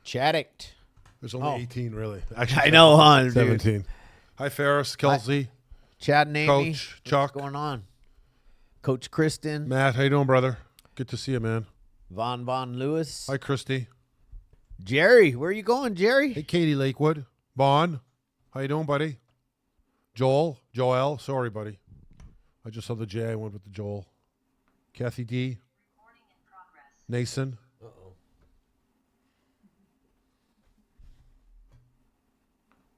Chaddick. There's only 18, really. Actually, I know, huh? 17. Dude. Hi, Ferris, Kelsey. Chad and Amy. Coach, Chuck. What's going on? Coach Kristen. Matt, how you doing, brother? Good to see you, man. Von Lewis. Hi, Christy. Jerry, where are you going, Jerry? Hey, Katie Lakewood. Vaughn, how you doing, buddy? Joel, sorry, buddy. I just saw the J. I went with the Joel. Kathy D. Nason. Uh-oh.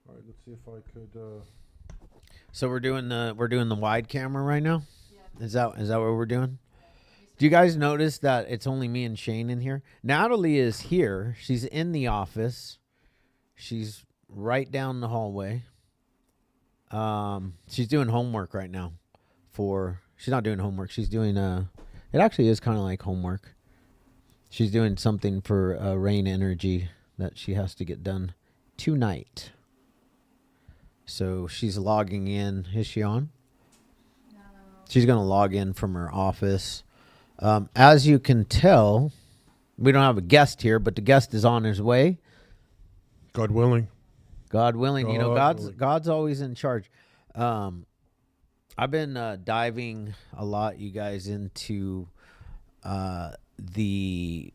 All right, let's see if I could. So we're doing the wide camera right now. Yeah. Is that what we're doing? Do you guys notice that it's only me and Shane in here? Natalie is here. She's in the office. She's right down the hallway. She's doing homework right now. She's not doing homework. She's doing it actually is kind of like homework. She's doing something for Rain Energy that she has to get done tonight. So she's logging in. Is she on? No. She's going to log in from her office. As you can tell, we don't have a guest here, but the guest is on his way. God willing. God willing. You know, God's always in charge. I've been diving a lot, you guys, into the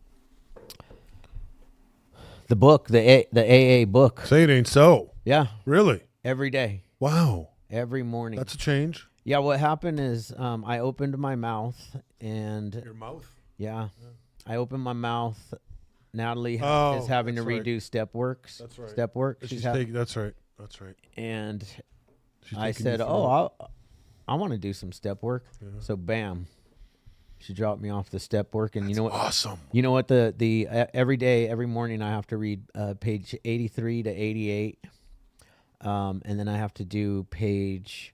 book, the AA book. Say it ain't so. Yeah. Really? Every day. Wow. Every morning. That's a change. Yeah, what happened is I opened my mouth and... Your mouth? Yeah. I opened my mouth. Natalie is having to redo step works. That's right. Step work. That's right. That's right. And I said, I want to do some step work. Yeah. So, bam. She dropped me off the step work. And you know what? Awesome. You know what? The every day, every morning, I have to read page 83 to 88. And then I have to do page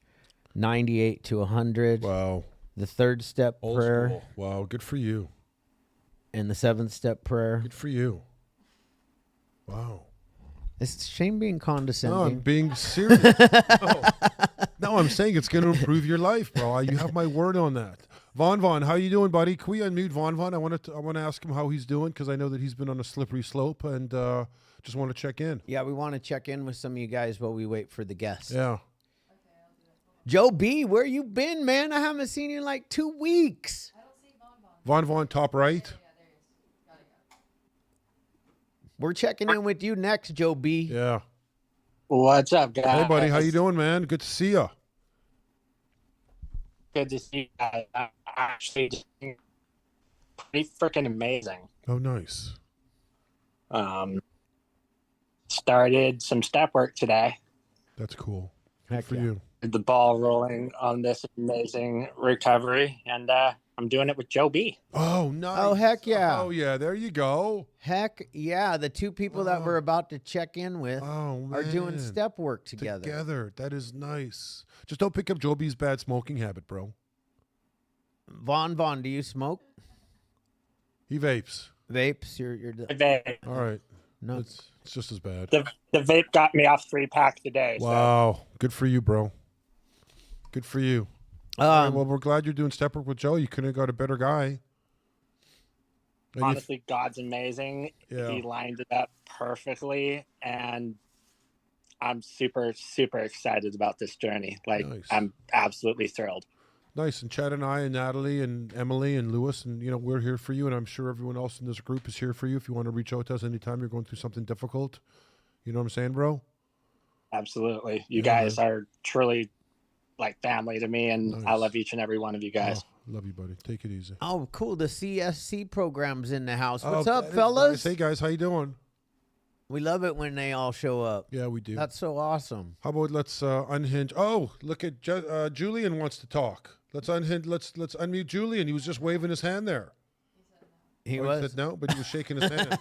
98 to 100. Wow. The third step prayer. School. Wow, good for you. And the seventh step prayer. Good for you. Wow. Is Shane being condescending? No, I'm being serious. No, I'm saying it's going to improve your life, bro. You have my word on that. Vaughn, how you doing, buddy? Can we unmute Vaughn? I want to ask him how he's doing because I know that he's been on a slippery slope and just want to check in. Yeah, we want to check in with some of you guys while we wait for the guests. Yeah. Joe B, where you been, man? I haven't seen you in like 2 weeks. I don't see Vaughn, top right. Yeah, there he is. Got it. We're checking in with you next, Joe B. Yeah. What's up, guys? Hey, buddy, how you doing, man? Good to see you. Good to see you guys. I'm actually doing pretty freaking amazing. Oh, nice. Started some step work today. That's cool. Heck Good for yeah. you. The ball rolling on this amazing recovery, and I'm doing it with Joe B. Oh, nice. Oh, heck yeah. Oh, yeah. There you go. Heck yeah. The two people that we're about to check in with are doing step work together. That is nice. Just don't pick up Joe B's bad smoking habit, bro. Vaughn, do you smoke? He vapes. Vapes? You're All right. No. It's just as bad. The vape got me off 3-pack today. Wow. Good for you, bro. Good for you. All right, well, we're glad you're doing step work with Joe. You couldn't have got a better guy. And honestly, God's amazing. Yeah. He lined it up perfectly, and I'm super, super excited about this journey. Like, nice. I'm absolutely thrilled. Nice. And Chad and I and Natalie and Emily and Lewis, and, we're here for you, and I'm sure everyone else in this group is here for you if you want to reach out to us anytime you're going through something difficult. You know what I'm saying, bro? Absolutely. You guys are truly like family to me, and nice. I love each and every one of you guys. Love you, buddy. Take it easy. Oh, cool. The CSC program's in the house. What's Oh, up, that is fellas? nice. Hey, guys. How you doing? We love it when they all show up. Yeah, we do. That's so awesome. How about let's unhinge? Oh, look at Julian wants to talk. Let's unhinge. Let's unmute Julian. He was just waving his hand there. He He said no, but he was shaking his hand.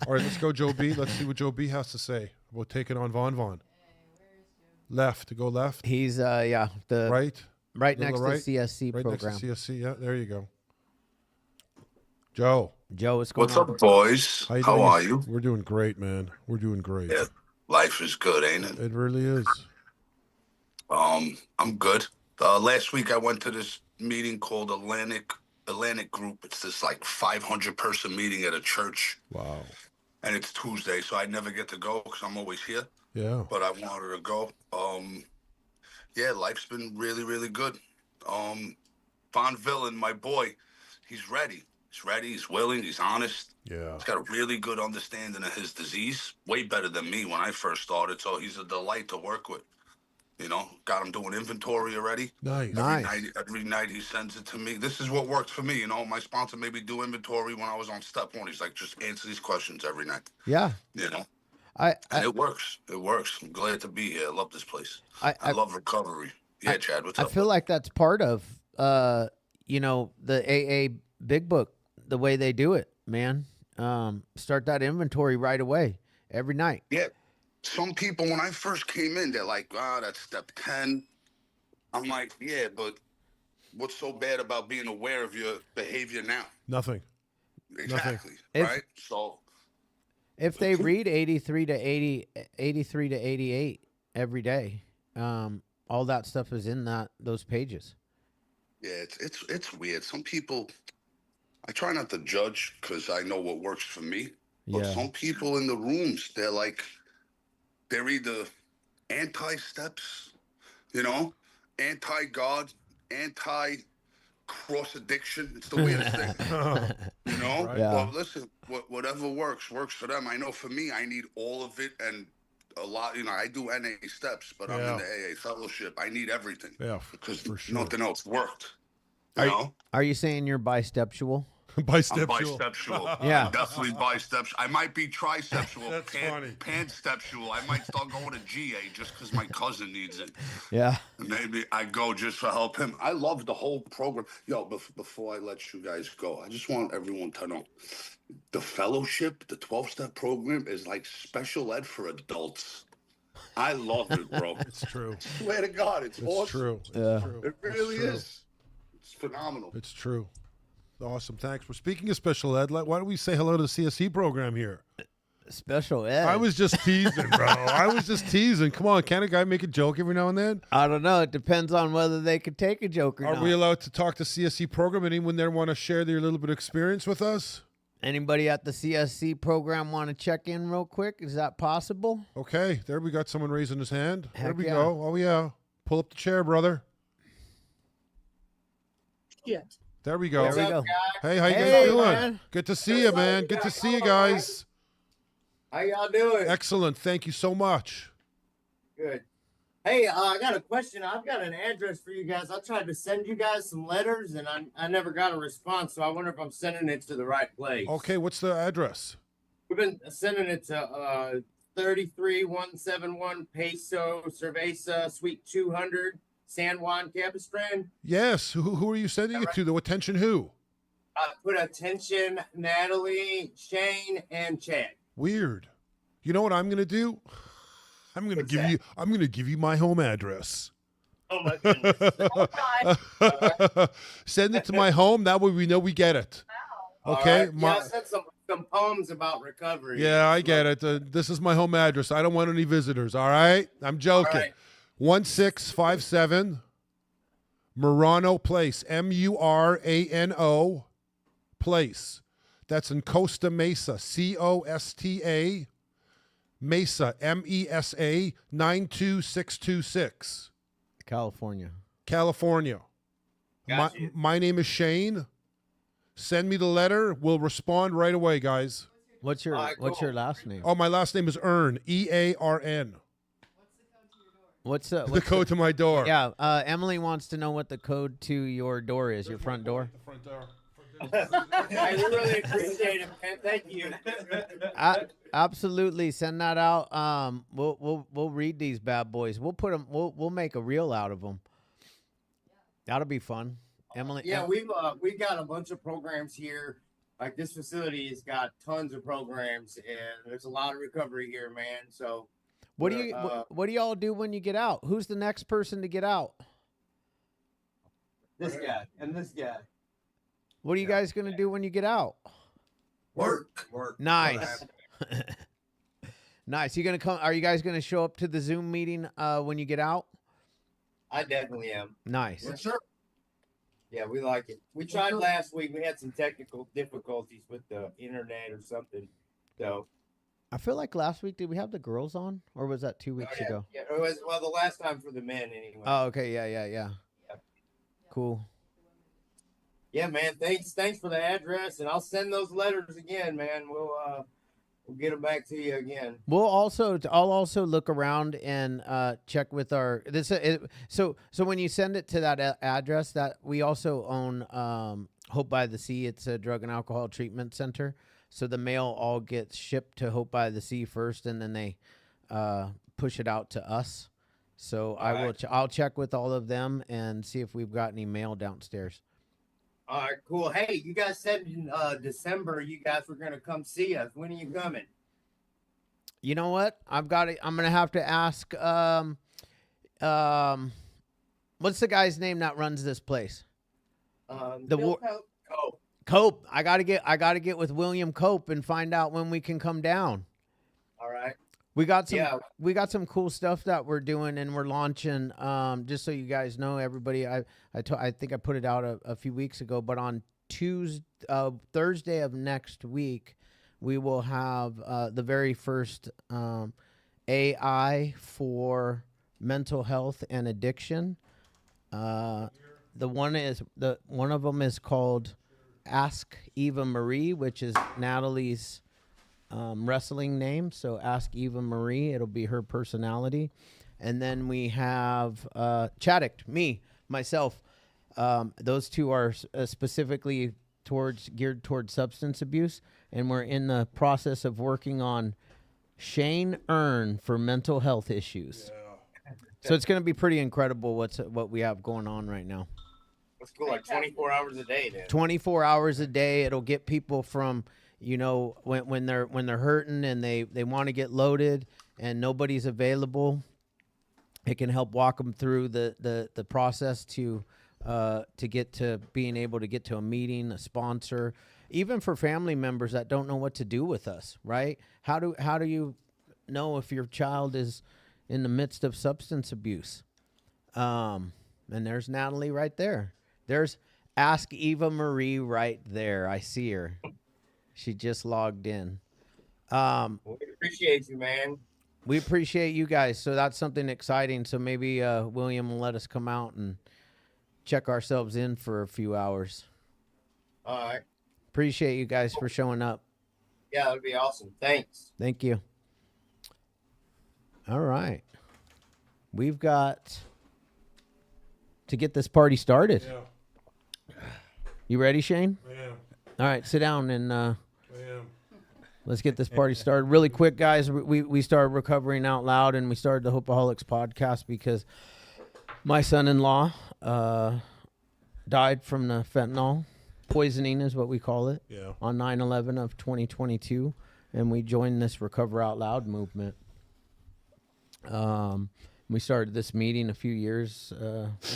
All right, let's go, Joe B. Let's see what Joe B has to say about taking on Vaughn. Left. Go left. He's right next to the CSC right program. next to CSC. Yeah, there you go. Joe, what's going What's on? up, boys? How are you? We're doing great, man. We're doing great. Yeah, life is good, ain't it? It really is. I'm good. Last week I went to this meeting called Atlantic Group. It's this like 500-person meeting at a church. Wow. and it's Tuesday, so I never get to go because I'm always here. Yeah. But I wanted to go. Yeah, life's been really, really good. Von Villen, my boy, he's ready. He's ready. He's willing. He's honest. Yeah. He's got a really good understanding of his disease, way better than me when I first started. So he's a delight to work with. You know, got him doing inventory already. Nice. Nice. Every night he sends it to me. This is what works for me. You know, my sponsor made me do inventory when I was on step one. He's like, just answer these questions every night. Yeah. You know, I and it works. It works. I'm glad to be here. I love this place. I love recovery. Yeah, Chad, what's I up? feel like that's part of you know, the AA Big Book, the way they do it, man. Start that inventory right away every night. Yeah. Some people, when I first came in, they're like, that's step 10. I'm like, yeah, but what's so bad about being aware of your behavior now? Nothing. Exactly. If- Right? So, If they read 83 to 88 every day, all that stuff is in those pages. yeah, it's weird. Some people, I try not to judge because I know what works for me. But Yeah. some people in the rooms, they're either anti-steps, you know, anti-God, anti-cross addiction. It's the weirdest thing, you know? Right. Yeah. But listen, whatever works for them. I know for me, I need all of it and a lot. You know, I do NA steps, but I'm in the AA fellowship. I need everything. Yeah, because for sure. nothing else worked. You Are, know? are you saying you're bisexual? I'm Bisexual. bisexual. Yeah. I'm definitely bisexual. I might be trisexual. That's funny. Pansexual. I might start going to GA just because my cousin needs it. Yeah. Maybe I go just to help him. I love the whole program. Yo, before I let you guys go, I just want everyone to know the fellowship, the 12-step program is like special ed for adults. I love it, bro. It's true. Swear to God, it's awesome. True. It's Yeah. true. It really true. is. It's phenomenal. It's true. Awesome. Thanks. We're speaking of special ed. Why don't we say hello to the CSE program here? Special ed. I was just teasing, bro. I was just teasing. Come on, can a guy make a joke every now and then? I don't know. It depends on whether they could take a joke or Are not. we allowed to talk to CSE program? Anyone there want to share their little bit of experience with us? Anybody at the CSC program want to check in real quick? Is that possible? Okay, there we got someone raising his hand. There Heck we yeah. go. Oh yeah, pull up the chair, brother. Yeah. There we go. There we go. Hey, how you Hey, guys doing? man. Good to see you, man. Good to see you guys. How y'all doing? Excellent. Thank you so much. Good. Hey, I got a question. I've got an address for you guys. I tried to send you guys some letters, and I never got a response. So I wonder if I'm sending it to the right place. Okay, what's the address? We've been sending it to 33171 Peso Cerveza, Suite 200, San Juan Capistrán. Yes. Who are you sending it to? The attention who? Put attention, Natalie, Shane, and Chad. Weird. You know what I'm gonna do? I'm gonna What's give that? you. I'm gonna give you my home address. Oh my goodness. Send it to my home. That way we know we get it. Okay. All right. Yeah, I said some poems about recovery. Yeah, I get it. This is my home address. I don't want any visitors. All right. I'm joking. All right. 1657 Murano Place. Murano Place. That's in Costa Mesa. Costa Mesa. MESA 92626. California. California. Got you. My name is Shane. Send me the letter. We'll respond right away, guys. What's your All right, What's cool. your last name? Oh, my last name is Earn. EARN. What's The code to my door. Yeah, Emily wants to know what the code to your door is. Your front door. Front door. I really appreciate it, man. Thank you. Absolutely, send that out. We'll read these bad boys. We'll put them. We'll make a reel out of them. That'll be fun. Emily. Yeah, we've got a bunch of programs here. Like this facility has got tons of programs, and there's a lot of recovery here, man. So What do you what do y'all do when you get out? Who's the next person to get out? this guy and this guy. What are you guys gonna do when you get out? Work. Nice. Nice. You gonna come? Are you guys gonna show up to the Zoom meeting when you get out? I definitely am. Nice. For sure. Yeah, we like it. We tried last week. We had some technical difficulties with the internet or something. So I feel like last week, did we have the girls on? Or was that 2 weeks yeah, ago? Yeah, it was the last time for the men anyway. Oh, okay. Yeah. Yep. Cool. Yeah, man. Thanks for the address, and I'll send those letters again, man. We'll get them back to you again. I'll also look around and check with our so when you send it to that address, that we also own Hope by the Sea. It's a drug and alcohol treatment center. So the mail all gets shipped to Hope by the Sea first, and then they push it out to us. So I'll check with all of them and see if we've got any mail downstairs. All right, cool. Hey, you guys said in December you guys were gonna come see us. When are you coming? You know what? I'm gonna have to ask. What's the guy's name that runs this place? Bill Cope. Cope. I gotta get with William Cope and find out when we can come down. All right. We got some cool stuff that we're doing and we're launching. Just so you guys know, everybody, I think I put it out a few weeks ago, but on Thursday of next week, we will have the very first AI for mental health and addiction. One of them is called Ask Eva Marie, which is Natalie's wrestling name. So Ask Eva Marie, it'll be her personality. And then we have Chaddick, myself. Those two are specifically geared towards substance abuse, and we're in the process of working on Shane Earn for mental health issues. Yeah. So it's going to be pretty incredible what we have going on right now. Let's go like 24 hours a day, then. 24 hours a day. It'll get people from, when they're hurting and they want to get loaded and nobody's available. It can help walk them through the process to get to being able to get to a meeting, a sponsor, even for family members that don't know what to do with us, right? How do you know if your child is in the midst of substance abuse? And there's Natalie right there. There's Ask Eva Marie right there. I see her. She just logged in. We appreciate you, man. We appreciate you guys. So that's something exciting. So maybe William will let us come out and check ourselves in for a few hours. All right. Appreciate you guys for showing up. Yeah, that'd be awesome. Thanks. Thank you. All right. We've got to get this party started. Yeah. You ready, Shane? I am. All right, sit down and I am. let's get this party started. Really quick, guys, we started Recovering Out Loud, and we started the Hopeaholics podcast because my son-in-law died from the fentanyl poisoning, is what we call it, Yeah. on 9/11 of 2022, and we joined this Recover Out Loud movement. We started this meeting a few years,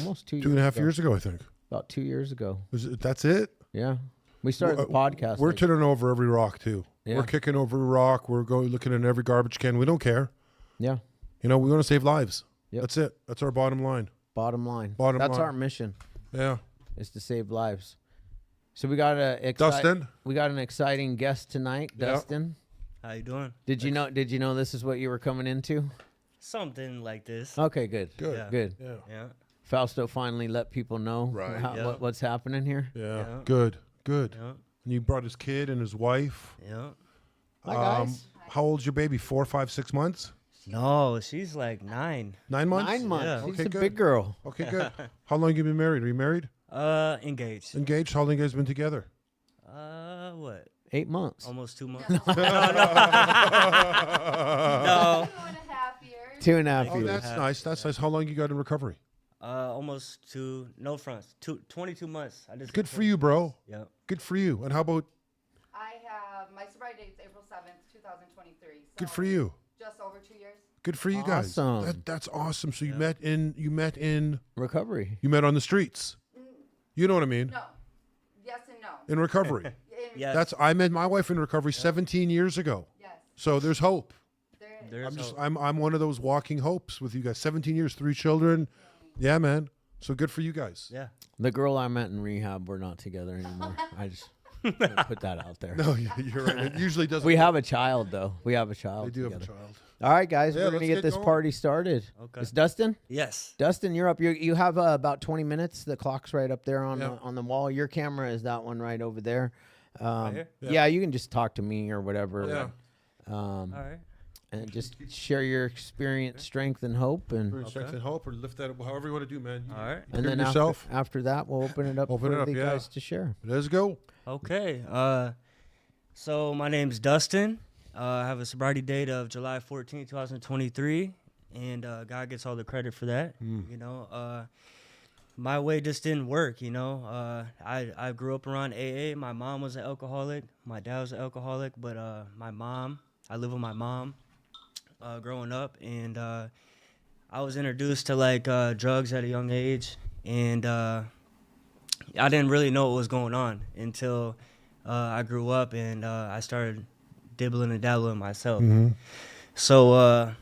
almost 2 years 2.5 ago. years ago, I think. About 2 years ago. That's it? Yeah. We started the podcast. We're turning over every rock, too. Yeah. We're kicking over a rock. We're looking in every garbage can. We don't care. Yeah. We want to save lives. Yep. That's it. That's our bottom line. Bottom line. Bottom That's line. our mission, Yeah. is to save lives. So we got Dustin? We got an exciting guest tonight, Yeah. Dustin. How you doing? Did you know this is what you were coming into? Something like this. Okay, good. Good. Yeah. Good. Yeah. Yeah. Fausto finally let people know Right. Yeah. what's happening here. Yeah. Yeah. Good. Good. Yeah. And you brought his kid and his wife. Yeah. Hi, guys. How old's your baby? 4, 5, 6 months? No, she's like 9. 9 months? 9 months. Yeah. She's Okay, a good. big girl. Okay, good. How long have you been married? Are you married? Engaged. Engaged? How long have you guys been together? What? 8 months. Almost 2 months. No. No. 2.5 years. 2.5 Oh, years. that's nice. That's nice. How long you got in recovery? Almost 2. No fronts. 22 months. I just Good for you, bro. Yeah. Good for you. And how about I have my sobriety date's April 7th, 2023. So good for you? Just over 2 years. Good for you guys. Awesome. That's awesome. So you met in Recovery. on the streets. You know what I mean? No. Yes and no. In recovery. Yes. I met my wife in recovery 17 years ago. Yes. So there's hope. There is. There's I'm one of those walking hopes with you guys. 17 years, 3 children. Yeah, man. So good for you guys. Yeah. The girl I met in rehab, we're not together anymore. Put that out there. No, you're right. It usually doesn't. We have a child, though. We have a child. They do have a together. child. All right, guys, Yeah, we're gonna let's get get this going. party started. Okay. It's Dustin. Yes. Dustin, you're up. You have about 20 minutes. The clock's right up there on Yeah. on the wall. Your camera is that one right over there. here? Yeah, you can just talk to me or whatever. Yeah. All right. And just share your experience, strength, and hope, and Strength and hope, or lift that up, however you want to do, man. All right. and Hear then yourself. after that, we'll open it up Open for it up, the yeah. guys to share. Let's go. Okay. So my name's Dustin. I have a sobriety date of July 14, 2023, and God gets all the credit for that. You know, my way just didn't work. You know, I grew up around AA. My mom was an alcoholic. My dad was an alcoholic, but I live with my mom growing up, and I was introduced to like drugs at a young age, and I didn't really know what was going on until I grew up and I started dibbling and dabbling myself. So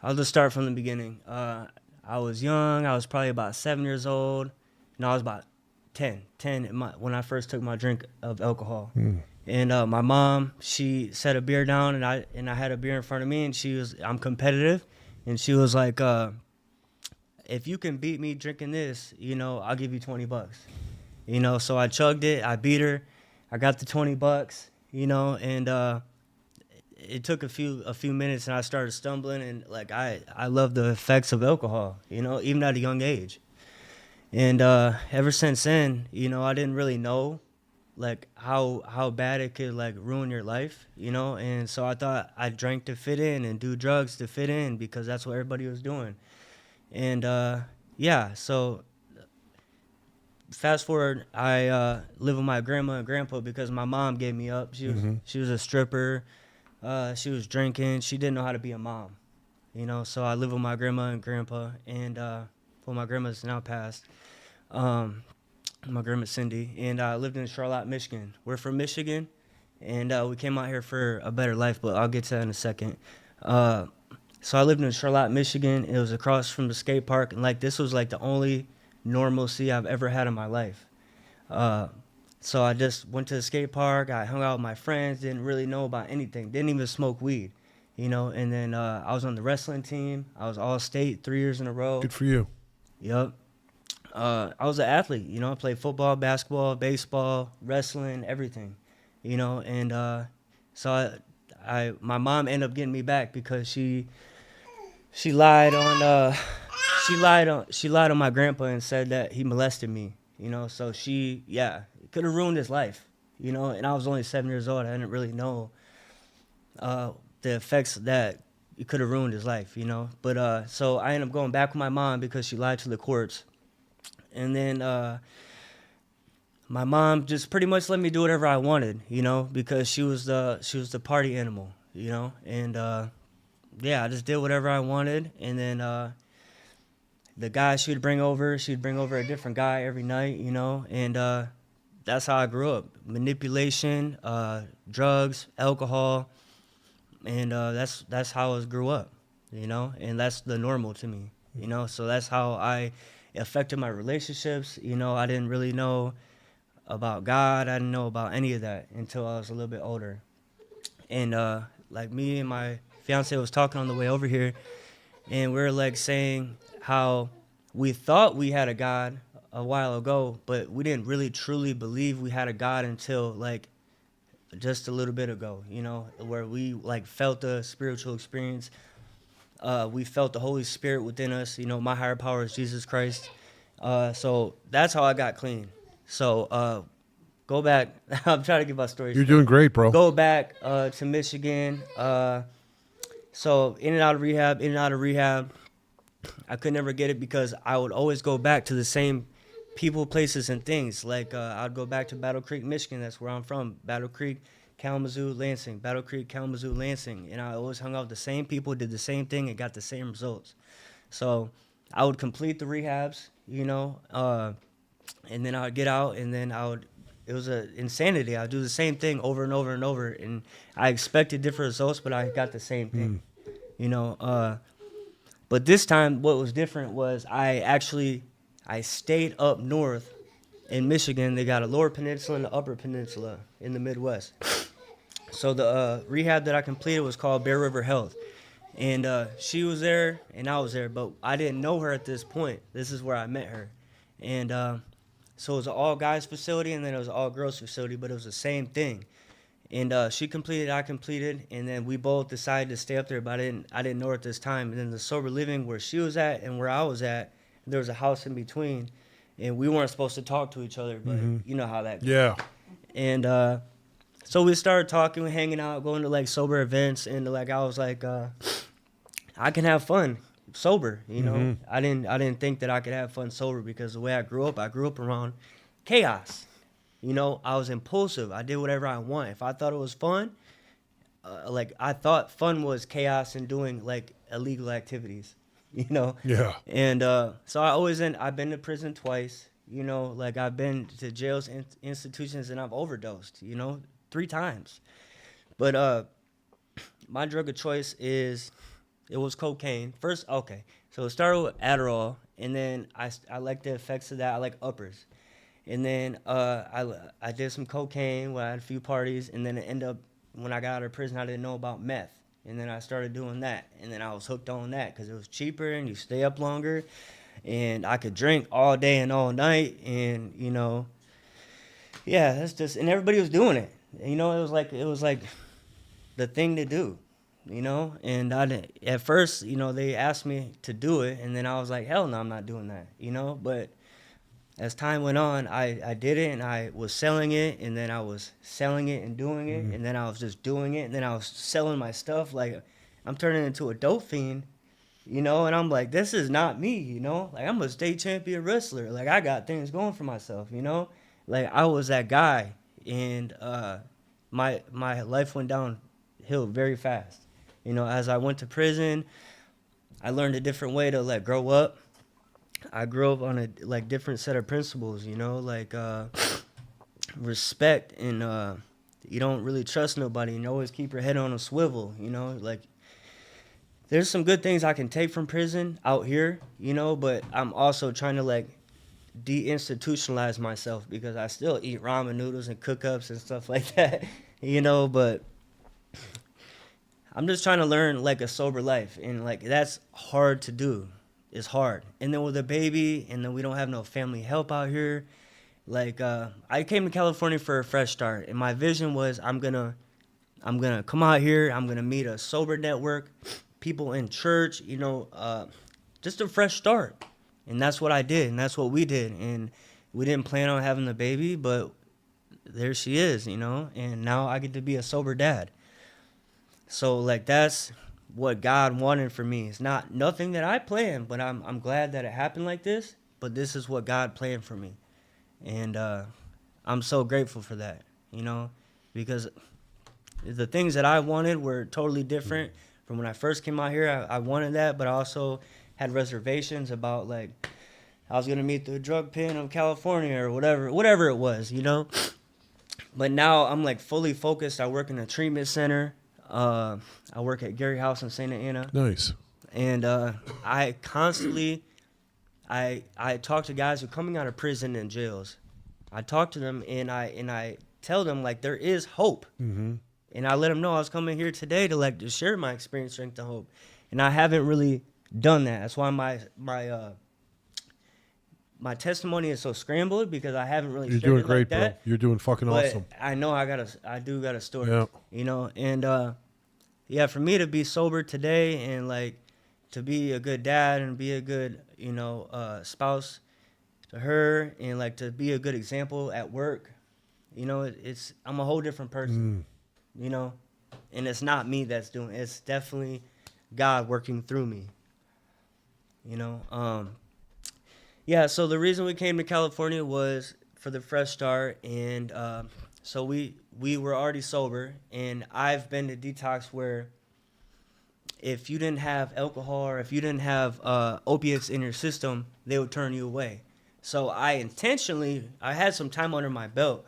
I'll just start from the beginning. I was young. I was probably about 7 years old. No, I was about 10 when I first took my drink of alcohol. And my mom, she set a beer down, and I had a beer in front of me, and I'm competitive, and she was like, if you can beat me drinking this, you know, I'll give you $20. You know, so I chugged it, I beat her, I got the $20, you know, and it took a few minutes, and I started stumbling, and like I love the effects of alcohol, you know, even at a young age. And ever since then, you know, I didn't really know like how bad it could like ruin your life, you know, and so I thought I drank to fit in and do drugs to fit in because that's what everybody was doing. And yeah, so fast forward, I live with my grandma and grandpa because my mom gave me up. She was a stripper, she was drinking, she didn't know how to be a mom, you know, so I live with my grandma and grandpa, and well, my grandma's now passed. My grandma Cindy, and I lived in Charlotte, Michigan. We're from Michigan, and we came out here for a better life, but I'll get to that in a second. So I lived in Charlotte, Michigan. It was across from the skate park, and like this was like the only normalcy I've ever had in my life. So I just went to the skate park. I hung out with my friends. Didn't really know about anything. Didn't even smoke weed, you know. And then I was on the wrestling team. I was all state 3 years in a row. Good for you. Yep. I was an athlete, you know. I played football, basketball, baseball, wrestling, everything, you know. And so my mom ended up getting me back because she lied on my grandpa and said that he molested me, you know. So it could have ruined his life, you know. And I was only 7 years old. I didn't really know the effects that it could have ruined his life, you know. But so I ended up going back with my mom because she lied to the courts. And then my mom just pretty much let me do whatever I wanted, you know, because she was the party animal, you know. And yeah, I just did whatever I wanted. And then the guy she'd bring over a different guy every night, you know. And that's how I grew up: manipulation, drugs, alcohol, and that's how I grew up, you know. And that's the normal to me, you know. So that's how it affected my relationships. You know, I didn't really know about God. I didn't know about any of that until I was a little bit older. And like me and my fiance was talking on the way over here, and we were like saying how we thought we had a God a while ago, but we didn't really truly believe we had a God until like just a little bit ago, you know, where we like felt the spiritual experience. We felt the Holy Spirit within us. You know, my higher power is Jesus Christ. So that's how I got clean. So go back. I'm trying to get my story You're straight. doing great, bro. Go back to Michigan. So in and out of rehab. I could never get it because I would always go back to the same people, places, and things. Like I'd go back to Battle Creek, Michigan. That's where I'm from. Battle Creek, Kalamazoo, Lansing. Battle Creek, Kalamazoo, Lansing. And I always hung out with the same people, did the same thing, and got the same results. So I would complete the rehabs, you know, and then I would get out, and then it was an insanity. I'd do the same thing over and over and over, and I expected different results, but I got the same thing, you know. But this time, what was different was I stayed up north in Michigan, they got a lower peninsula and the upper peninsula in the Midwest. So the rehab that I completed was called Bear River Health. And she was there and I was there, but I didn't know her at this point. This is where I met her. And so it was an all guys facility and then it was an all girls facility, but it was the same thing. And she completed, I completed, and then we both decided to stay up there, but I didn't know her at this time. And then the sober living where she was at and where I was at, there was a house in between, and we weren't supposed to talk to each other, but you know how that goes. Yeah. And so we started talking, hanging out, going to like sober events, and like I was like, I can have fun sober, you know. I didn't think that I could have fun sober because the way I grew up around chaos. You know, I was impulsive. I did whatever I want. If I thought it was fun, like I thought fun was chaos and doing like illegal activities, you know. Yeah. And so I've been to prison twice. You know, like I've been to jails, institutions, and I've overdosed. You know, 3 times. But my drug of choice it was cocaine. First, okay, so it started with Adderall, and then I like the effects of that. I like uppers. And then I did some cocaine when I had a few parties, and then it ended up, when I got out of prison, I didn't know about meth. And then I started doing that, and then I was hooked on that because it was cheaper and you stay up longer, and I could drink all day and all night, and, you know, yeah, that's just, and everybody was doing it. You know, it was like the thing to do, you know? And at first, you know, they asked me to do it, and then I was like, hell no, I'm not doing that, you know? But as time went on, I did it, and I was selling it, and then I was selling it and doing it, and then I was just doing it, and then I was selling my stuff. Like, I'm turning into a dope fiend, you know, and I'm like, this is not me, you know? Like, I'm a state champion wrestler. Like, I got things going for myself, you know? Like, I was that guy, and my life went downhill very fast. You know, as I went to prison, I learned a different way to, like, grow up. I grew up on a like different set of principles, you know, like respect, and you don't really trust nobody, and you always keep your head on a swivel, you know. Like, there's some good things I can take from prison out here, you know, but I'm also trying to like deinstitutionalize myself because I still eat ramen noodles and cook-ups and stuff like that, you know, but I'm just trying to learn like a sober life, and like that's hard to do. It's hard. And then with a baby, and then we don't have no family help out here. Like, I came to California for a fresh start, and my vision was I'm gonna come out here, I'm gonna meet a sober network, people in church, you know, just a fresh start. And that's what I did, and that's what we did. And we didn't plan on having the baby, but there she is, you know, and now I get to be a sober dad. So like that's what God wanted for me. It's nothing that I planned, but I'm glad that it happened like this. But this is what God planned for me, and I'm so grateful for that. You know, because the things that I wanted were totally different from when I first came out here. I wanted that, but I also had reservations about like I was gonna meet the drug pen of California or whatever it was. You know, but now I'm like fully focused. I work in a treatment center. I work at Gary House in Santa Ana. Nice. And I constantly, I talk to guys who are coming out of prison and jails. I talk to them, and I tell them like there is hope. And I let them know I was coming here today to like to share my experience, strength, and hope. And I haven't really done that. That's why my testimony is so scrambled, because I haven't really. You're shared doing it great, like bro. that. You're doing fucking But awesome. I know I do got a story. Yeah. You know, and yeah, for me to be sober today and like to be a good dad and be a good, you know, spouse to her, and like to be a good example at work, you know, I'm a whole different person, you know, and it's not me that's doing it. It's definitely God working through me, you know. Yeah, so the reason we came to California was for the fresh start, and so we were already sober, and I've been to detox where if you didn't have alcohol or if you didn't have opiates in your system, they would turn you away. So I had some time under my belt.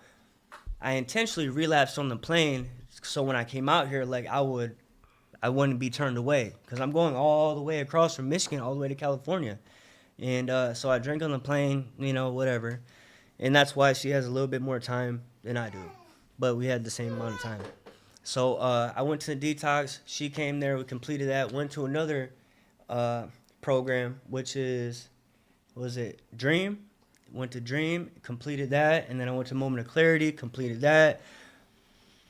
I intentionally relapsed on the plane, so when I came out here, like I wouldn't be turned away, because I'm going all the way across from Michigan all the way to California. And so I drank on the plane, you know, whatever. and that's why she has a little bit more time than I do, but we had the same amount of time. So I went to the detox. She came there. We completed that. Went to another program, which is, was it Dream? Went to Dream, completed that, and then I went to Moment of Clarity, completed that,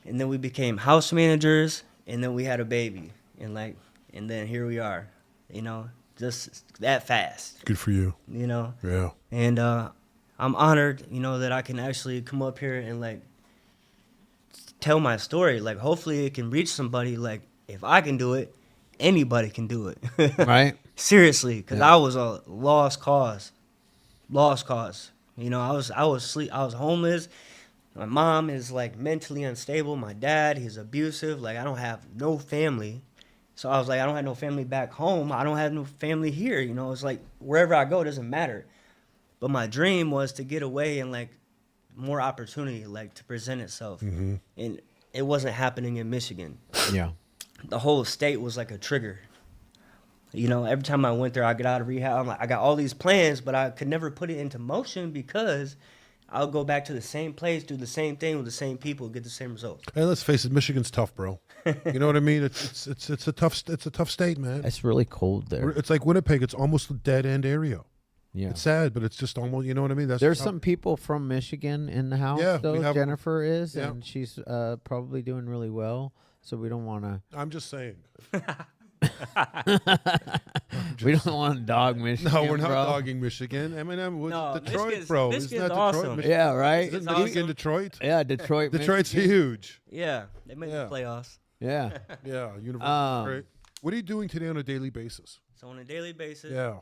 and then we became house managers, and then we had a baby, and then here we are, you know, just that fast, Good for you. you know, Yeah. and I'm honored, you know, that I can actually come up here and like tell my story. Like, hopefully it can reach somebody. Like, if I can do it, anybody can do it. Right? Seriously, because Yeah. I was a lost cause. You know, I was homeless. My mom is like mentally unstable. My dad, he's abusive. Like, I don't have no family. So I was like, I don't have no family back home. I don't have no family here. You know, it's like wherever I go, it doesn't matter. But my dream was to get away and like more opportunity, like to present itself. Mm-hmm. And it wasn't happening in Michigan. Yeah. The whole state was like a trigger. You know, every time I went there, I get out of rehab. I'm like, I got all these plans, but I could never put it into motion because I'll go back to the same place, do the same thing with the same people, get the same results. Hey, let's face it, Michigan's tough, bro. You know what I mean? It's a tough state, man. It's really cold there. It's like Winnipeg. It's almost a dead end area. Yeah. It's sad, but it's just almost. You know what I mean? There's how- some people from Michigan in the house, Yeah, we though. have- Jennifer is, yeah. and she's probably doing really well. So we don't want to. I'm just saying. We don't want to dog Michigan. No, we're not bro. dogging Michigan. Eminem was No, Detroit, Michigan's- bro. Michigan's Isn't that awesome. Detroit? Michigan? Yeah, right. Isn't It's Michigan awesome. Detroit? Yeah, Detroit. Detroit's Michigan. huge. Yeah, they made Yeah. the playoffs. Yeah. Yeah, University. Um, Great. What are you doing today on a daily basis? So on a daily basis, Yeah,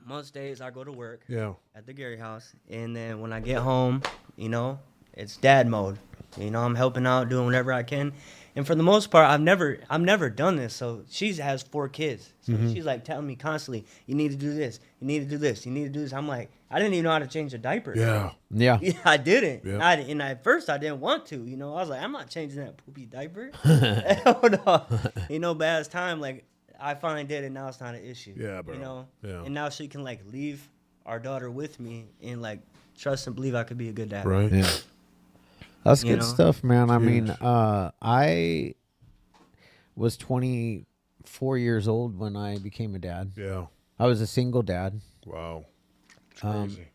most days I go to work yeah. at the Gary house, and then when I get home, you know, it's dad mode. You know, I'm helping out, doing whatever I can. And for the most part, I've never done this. So she has 4 kids. So she's like telling me constantly, you need to do this, you need to do this, you need to do this. I'm like, I didn't even know how to change a diaper. Yeah. Yeah. Yeah, I didn't. Yeah. And at first I didn't want to. You know, I was like, I'm not changing that poopy diaper. Hell no. You know, but as time, like, I finally did it. Now it's not an issue. Yeah, bro. You know? Yeah. And now she can, like, leave our daughter with me and, like, trust and believe I could be a good dad. Right. Yeah. That's You good know? stuff, man. I mean, Huge. I was 24 years old when I became a dad. Yeah. I was a single dad. Wow. It's Um, crazy.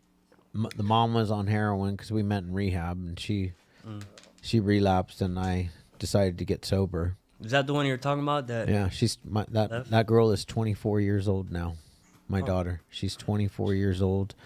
The mom was on heroin because we met in rehab, and she relapsed, and I decided to get sober. Is that the one you're talking about? That Yeah, Left? that girl is 24 years old now. My Oh. daughter, she's 24 years old.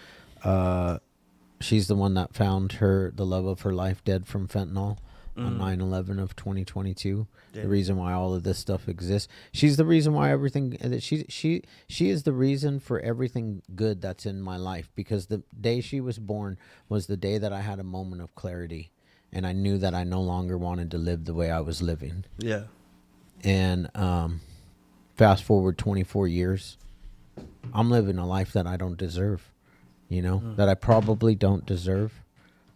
She's the one that found the love of her life dead from fentanyl on 9/11 of 2022. Yeah. The reason why all of this stuff exists. She's the reason why everything. She is the reason for everything good that's in my life, because the day she was born was the day that I had a moment of clarity, and I knew that I no longer wanted to live the way I was living. Yeah. And fast forward 24 years, I'm living a life that I don't deserve, that I probably don't deserve.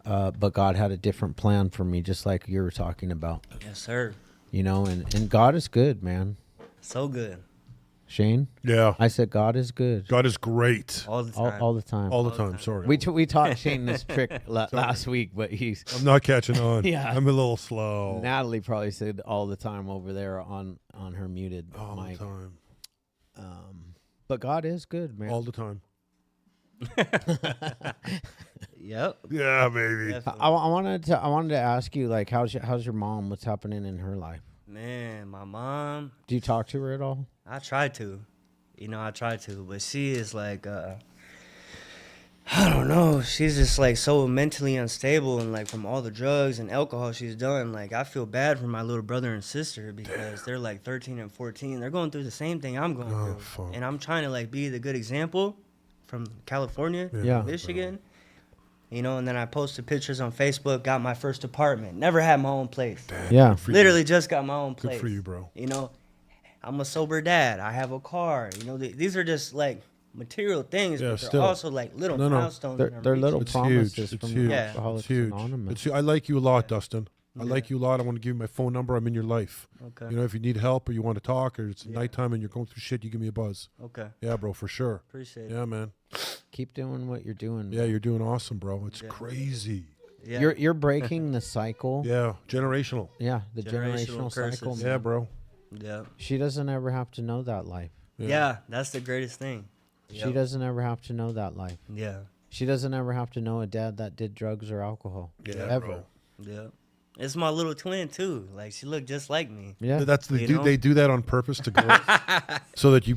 But God had a different plan for me, just like you were talking about, Yes, sir. and God is good, man. So good. Shane, Yeah. I said God is good God is great. All the all, time. all the time. All the the time. time. Sorry. We taught Shane this trick last week, but I'm not catching on. Yeah. I'm a little slow. Natalie probably said all the time over there on her muted All mic. the time. But God is good, man. All the time. Yep. Yeah, baby. Definitely. I wanted to ask you, like, how's your mom? What's happening in her life? Man, my mom, Do you talk to her at all? I try to. I try to. But she is like, I don't know. She's just like so mentally unstable, and like from all the drugs and alcohol she's done, like I feel bad for my little brother and sister because they're like 13 and 14. They're going through the same thing I'm going through. fuck. And I'm trying to like be the good example from California, Yeah. Michigan. And then I posted pictures on Facebook, got my first apartment. Never had my own place. Yeah. For you. Literally just got my own Good place. for you, bro. I'm a sober dad. I have a car. These are just like material things, Yeah, but they're still. also like little No, no. milestones. They're, in our they're little reach. It's promises huge. It's from huge. Yeah. Alcoholics It's huge. Anonymous. I like you a lot, Dustin. I like you a lot. I want to give you my phone number. I'm in your life. Okay. If you need help or you want to talk or it's nighttime and you're going through shit, you give me a buzz. Okay. Yeah, bro, for sure. Appreciate it. Yeah, man. Keep doing what you're doing. Yeah, you're doing awesome, bro. It's Yeah. crazy. Yeah. You're breaking the cycle. Yeah, generational. Yeah, the Generational generational cycle. curses. Yeah, man. bro. Yeah. She doesn't ever have to know that life. Yeah. That's the greatest thing. She doesn't ever have to know that life. Yeah. She doesn't ever have to know a dad that did drugs or alcohol. Yeah, ever. bro. Yeah. It's my little twin too. Like she looked just like me. Yeah. That's You know? they do that on purpose to girls, so that you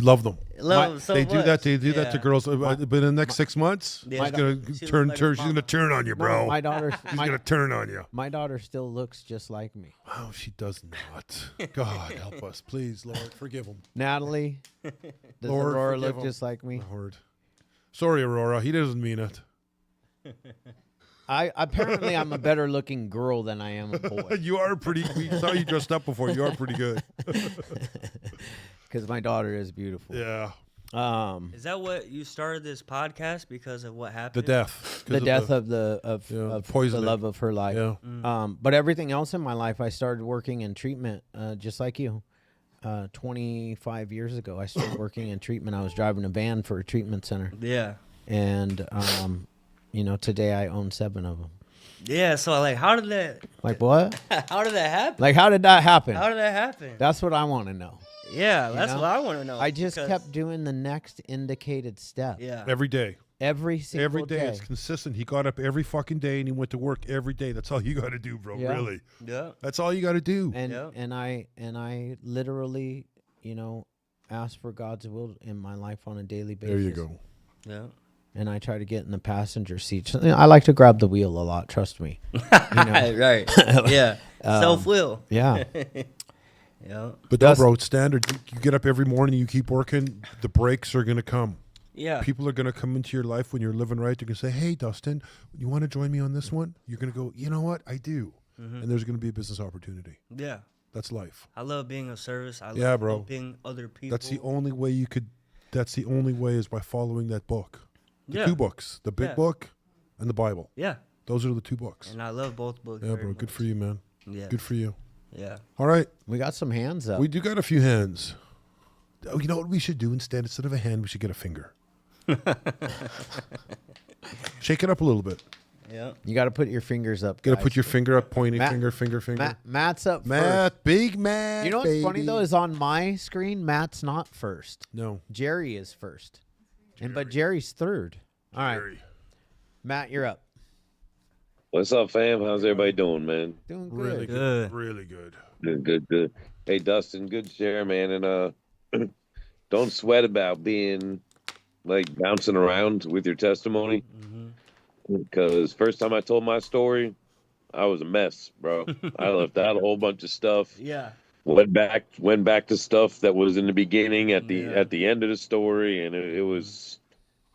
love them. Love 'em so They do that. much. They do that to Yeah. girls. But in the next 6 months, Yeah. she's gonna She turn. look like her She's gonna mama. turn on you, bro. My daughter. She's gonna turn on you. My daughter still looks just like me. Oh, she does not. God help us, please, Lord, forgive him. Natalie, does Lord, Aurora forgive look him. just like me? Lord, sorry, Aurora. He doesn't mean it. Apparently I'm a better looking girl than I am a boy. You are pretty. We saw you dressed up before. You are pretty good. Because my daughter is beautiful. Yeah. Is that what you started this podcast because of what The happened? death. The death the of the Yeah, of the poisoning. love of her life. Yeah. But everything else in my life, I started working in treatment, just like you. 25 years ago, I started working in treatment. I was driving a van for a treatment center, Yeah. and today I own 7 of them. Yeah. So like, how did that? Like what? How did that happen? Like how did that happen? How did that happen? That's what I want to know. Yeah, that's know? what I want to know. I just because- kept doing the next indicated step. Yeah. Every day. Every single Every day. It's consistent. He got up every fucking day and he went to work every day. That's all you got to do, bro. Yeah. Really. Yeah. That's all you got to do. And Yep. and I literally, ask for God's will in my life on a daily basis. There you go. Yeah. And I try to get in the passenger seat. I like to grab the wheel a lot. Trust me. Right. Yeah. Self will. Yeah. Yeah. But no, bro, it's standard. You get up every morning, you keep working, the breaks are going to come. Yeah. People are going to come into your life when you're living right. They're going to say, hey, Dustin, you want to join me on this one? You're going to go, you know what? I do. And there's going to be a business opportunity. Yeah. That's life. I love being of service. I love Yeah, bro. helping other people. That's the only way you could. That's the only way is by following that book. The Yeah. 2 books, the big Yeah. book and the Bible. Yeah. Those are the 2 books. And I love both books. Yeah, very bro. Good much. for you, man. Yeah. Good for you. Yeah. All right. We got some hands up. We do got a few hands. Oh, you know what we should do instead? Instead of a hand, we should get a finger. Shake it up a little bit. Yeah. You got to put your fingers up. Got to guys. put your finger up, pointing Matt- finger. Matt's up first. Matt, big Matt. You know what's funny baby. though is on my screen, Matt's not first. No. Jerry is first. But Jerry's third. All right. Jerry. Matt, you're up. What's up, fam? How's everybody doing, man? Doing good. Really Good. good. Really good. Good. Hey, Dustin, good share, man. And don't sweat about being like bouncing around with your testimony, because first time I told my story, I was a mess, bro. I left out a whole bunch of stuff. Yeah. Went back to stuff that was in the beginning at the Yeah. at the end of the story, and it was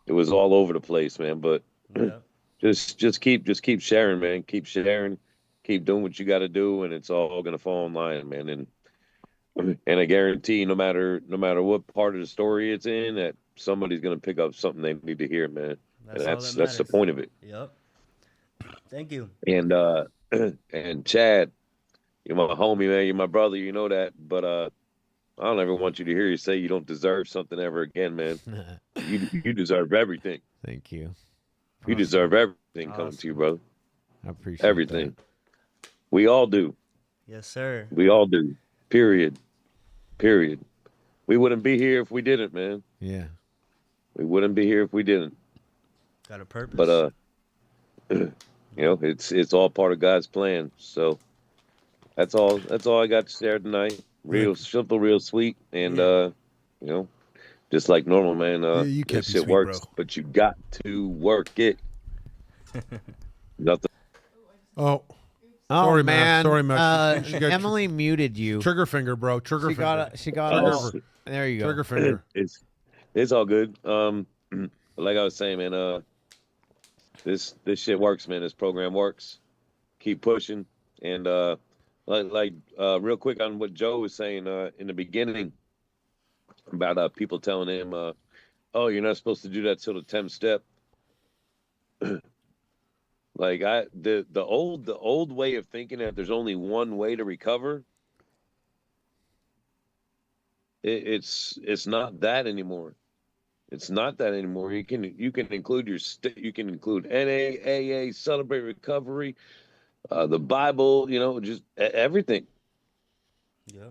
all over the place, man. But Yeah. just keep sharing, man. Keep sharing, keep doing what you got to do, and it's all gonna fall in line, man. And I guarantee, no matter what part of the story it's in, that somebody's gonna pick up something they need to hear, man. That's And all that's that the matters. point of it. Yep. Thank you. And and Chad, you're my homie, man. You're my brother. You know that. But I don't ever want you to hear you say you don't deserve something ever again, man. You deserve everything. Thank you. You deserve everything coming to you, brother. I appreciate Everything. We all do. Yes, sir. We all do. Period. We wouldn't be here if we didn't, man. that. Yeah. We wouldn't be here if we didn't. Got a purpose. But it's all part of God's plan. So that's all I got to share tonight. Real simple, real sweet, and just like normal, man. you can't this be shit sweet, works, bro. but you got to work it. Nothing. Oh, Oh Sorry, Matt. man. Sorry, Matt. She got Emily muted you. trigger finger, bro. Trigger She finger. got a, she got Trigger a, there you go. Trigger finger. It's all good. Like I was saying, man. This shit works, man. This program works. Keep pushing, and real quick on what Joe was saying in the beginning about people telling him, "Oh, you're not supposed to do that till the 10th step." Like the old way of thinking that there's only one way to recover. It's not that anymore. It's not that anymore. You can include you can include NA, AA, Celebrate Recovery, the Bible. Just everything. Yeah.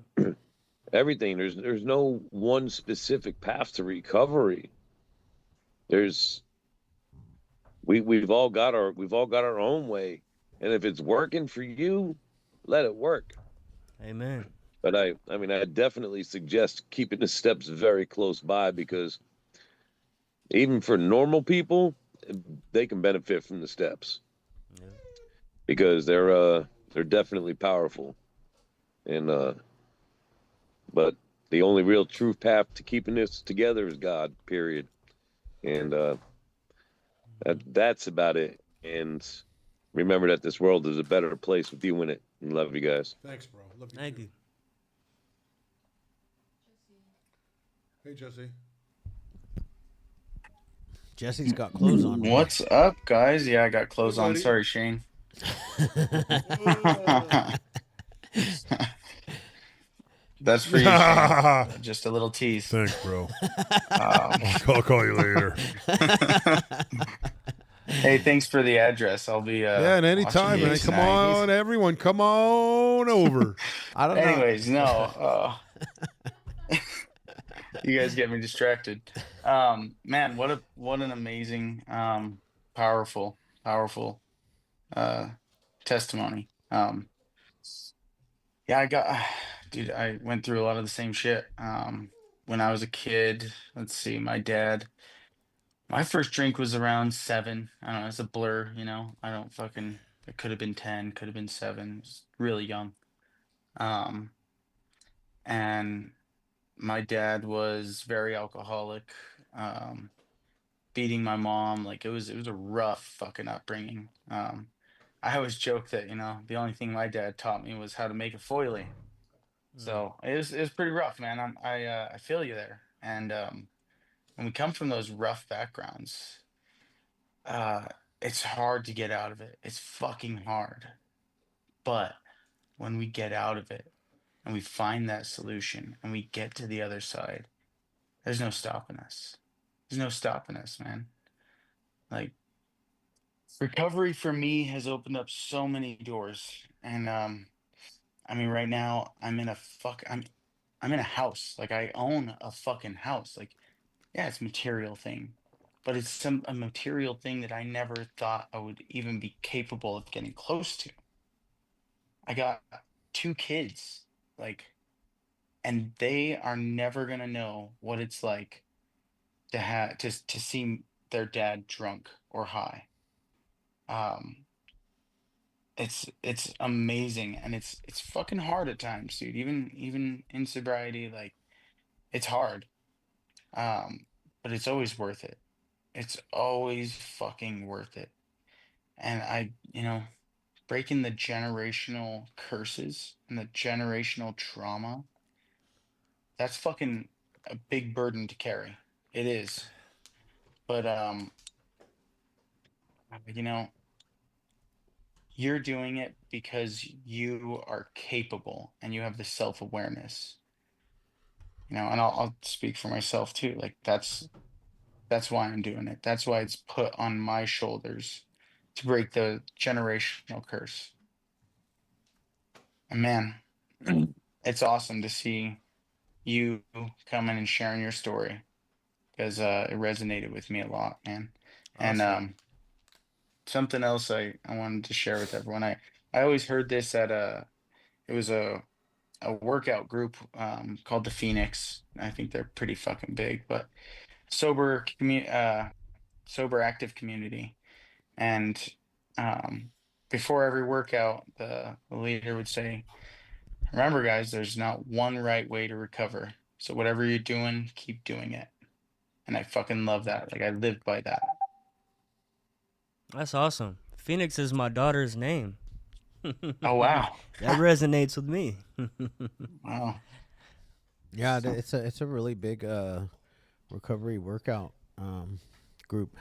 Everything. There's no one specific path to recovery. There's we've all got our own way, and if it's working for you, let it work. Amen. But I mean, I definitely suggest keeping the steps very close by, because even for normal people, they can benefit from the steps, Yeah. because they're definitely powerful. And but the only real true path to keeping this together is God, period. And that's about it. And remember that this world is a better place with you in it. And love you guys. Thanks, bro. Love you. Thank too. you. Hey, Jesse. Jesse's got clothes on. What's up, guys? Yeah, I got clothes Hey, on. buddy. Sorry, Shane. That's for you, Shane. Just a little tease. Thanks, bro. Um, I'll call you later. hey, thanks for the address. I'll be Yeah, and watching anytime, you man. Come tonight. on, everyone. Come on over. I don't know. Anyways, no. You guys get me distracted. Man, what an amazing, powerful testimony. Yeah, dude, I went through a lot of the same shit. When I was a kid, let's see, my first drink was around 7. I don't know, it's a blur, it could have been 10, could have been 7. It's really young. And my dad was very alcoholic, beating my mom. Like it was a rough fucking upbringing. I always joke that, the only thing my dad taught me was how to make a foilie. So it was pretty rough, man. I feel you there. And when we come from those rough backgrounds, it's hard to get out of it. It's fucking hard. But when we get out of it and we find that solution and we get to the other side, there's no stopping us. There's no stopping us, man. Like recovery for me has opened up so many doors. And I mean, right now I'm in a house. Like I own a fucking house. Like, yeah, it's a material thing, but it's a material thing that I never thought I would even be capable of getting close to. I got 2 kids, like, and they are never gonna know what it's like to have to see their dad drunk or high. Um, it's amazing, and it's fucking hard at times, dude. Even in sobriety, like it's hard. But it's always worth it. It's always fucking worth it. And breaking the generational curses and the generational trauma, that's fucking a big burden to carry. It is. But you know, you're doing it because you are capable and you have the self-awareness. And I'll speak for myself too. Like that's why I'm doing it. That's why it's put on my shoulders to break the generational curse. And man, it's awesome to see you coming and sharing your story, because it resonated with me a lot, man. And Awesome. something else I wanted to share with everyone. I always heard this at it was a workout group called the Phoenix. I think they're pretty fucking big, but sober active community. And before every workout, the leader would say, remember guys, there's not one right way to recover. So whatever you're doing, keep doing it. And I fucking love that. Like I lived by that. That's awesome. Phoenix is my daughter's name. Oh wow. That resonates with me. Wow. Yeah, it's a really big recovery workout group.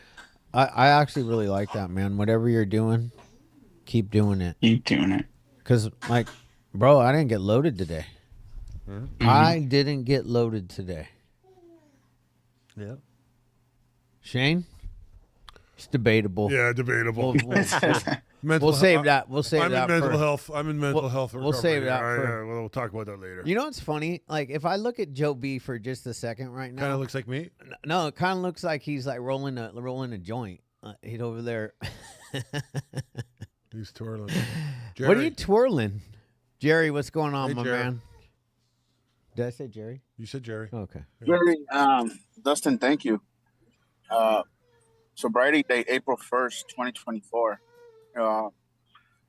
I actually really like that, man. Whatever you're doing, keep doing it. Keep doing it. Cause like, bro, I didn't get loaded today. Mhm. I didn't get loaded today. Yep. Shane? It's debatable. Yeah, debatable. We'll save that. We'll save I'm that. in mental for, health. I'm in mental health recovery. We'll save that for. We'll talk about that later. You know what's funny? Like if I look at Joe B for just a second right now, Kind of looks like me. No, it kind of looks like he's like rolling a joint. He's over there. He's twirling. What are you twirling, Jerry? What's going on, Hey, my Jerry. man? Did I say Jerry? You said Jerry. Oh, okay. Jerry, Dustin, thank you. Sobriety date, April 1st, 2024.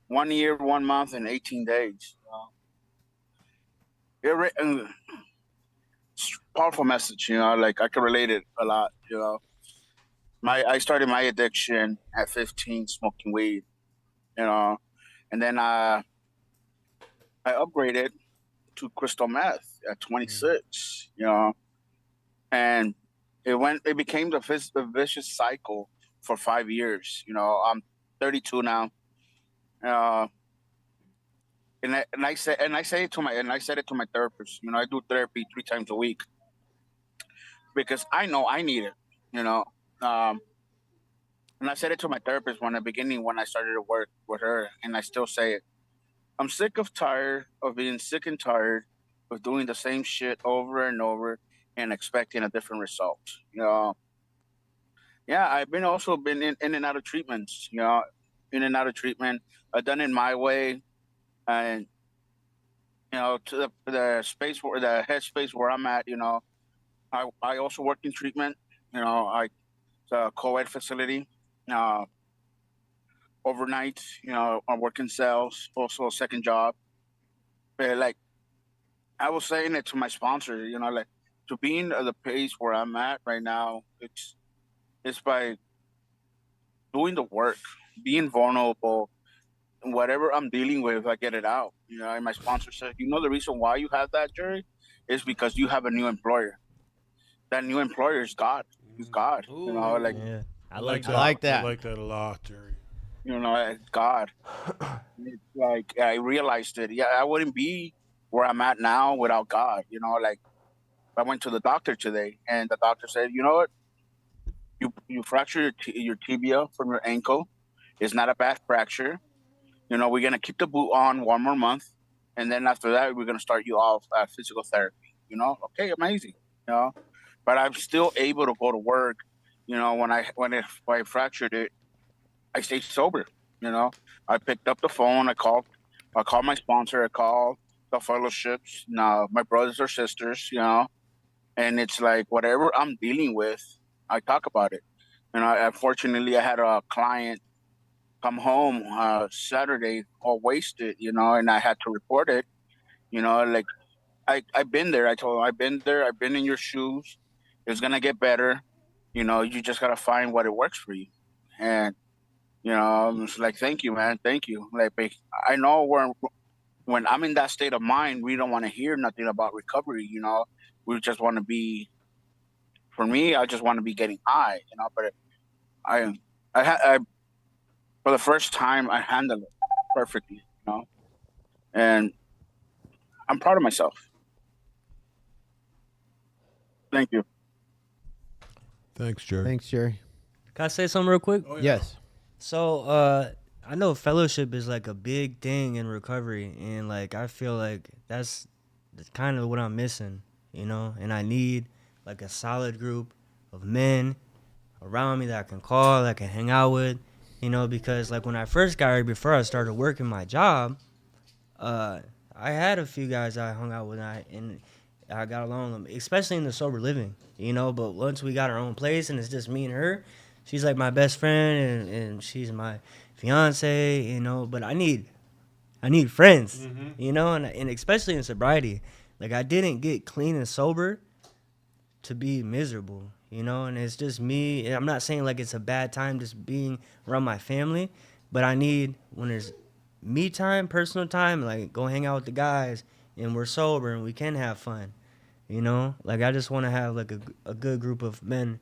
1 year, 1 month, and 18 days. Powerful message, like I can relate it a lot, I started my addiction at 15, smoking weed, and then I upgraded to crystal meth at 26, and it became the vicious cycle for 5 years. I'm 32 now. And I said it to my therapist. I do therapy 3 times a week because I know I need it. And I said it to my therapist when I started to work with her, and I still say it. I'm tired of being sick and tired of doing the same shit over and over and expecting a different result. Yeah, I've been in and out of treatments. In and out of treatment. I've done it my way, and to the space where the headspace where I'm at. I also work in treatment. It's a co-ed facility. Overnight, I work in sales, also a second job. But like I was saying it to my sponsor, like to being at the pace where I'm at right now, it's by doing the work, being vulnerable, whatever I'm dealing with, I get it out. And my sponsor said, the reason why you have that, Jerry, is because you have a new employer. That new employer is God. He's God. Yeah. I like that. I like that a lot, Jerry. God. It's like I realized it. Yeah, I wouldn't be where I'm at now without God. Like I went to the doctor today, and the doctor said, "You know what? You fractured your tibia from your ankle. It's not a bad fracture. We're gonna keep the boot on 1 more month, and then after that, we're gonna start you off physical therapy. Okay, amazing. But I'm still able to go to work. When I fractured it, I stayed sober. I picked up the phone. I called my sponsor. I called the fellowships. My brothers or sisters. And it's like whatever I'm dealing with, I talk about it. Unfortunately, I had a client come home Saturday all wasted. And I had to report it. Like I've been there. I told him I've been there. I've been in your shoes. It's gonna get better. You just gotta find what it works for you. And I'm just like, thank you, man. Thank you. Like, I know when I'm in that state of mind, we don't want to hear nothing about recovery. We just want to be. For me, I just want to be getting high. But I for the first time, I handled it perfectly. And I'm proud of myself. Thank you. Thanks, Jerry. Thanks, Jerry. Can I say something real quick? Oh, yeah. Yes. So, I know fellowship is like a big thing in recovery, and like I feel like that's kind of what I'm missing, and I need like a solid group of men around me that I can call, that I can hang out with, because like when I first got here, before I started working my job, I had a few guys I hung out with, and I got along with them, especially in the sober living, but once we got our own place and it's just me and her, she's like my best friend and she's my fiance, but I need friends, and especially in sobriety. Like I didn't get clean and sober to be miserable, and it's just me. And I'm not saying like it's a bad time just being around my family, but I need, when there's me time, personal time, like go hang out with the guys and we're sober and we can have fun, like I just want to have like a good group of men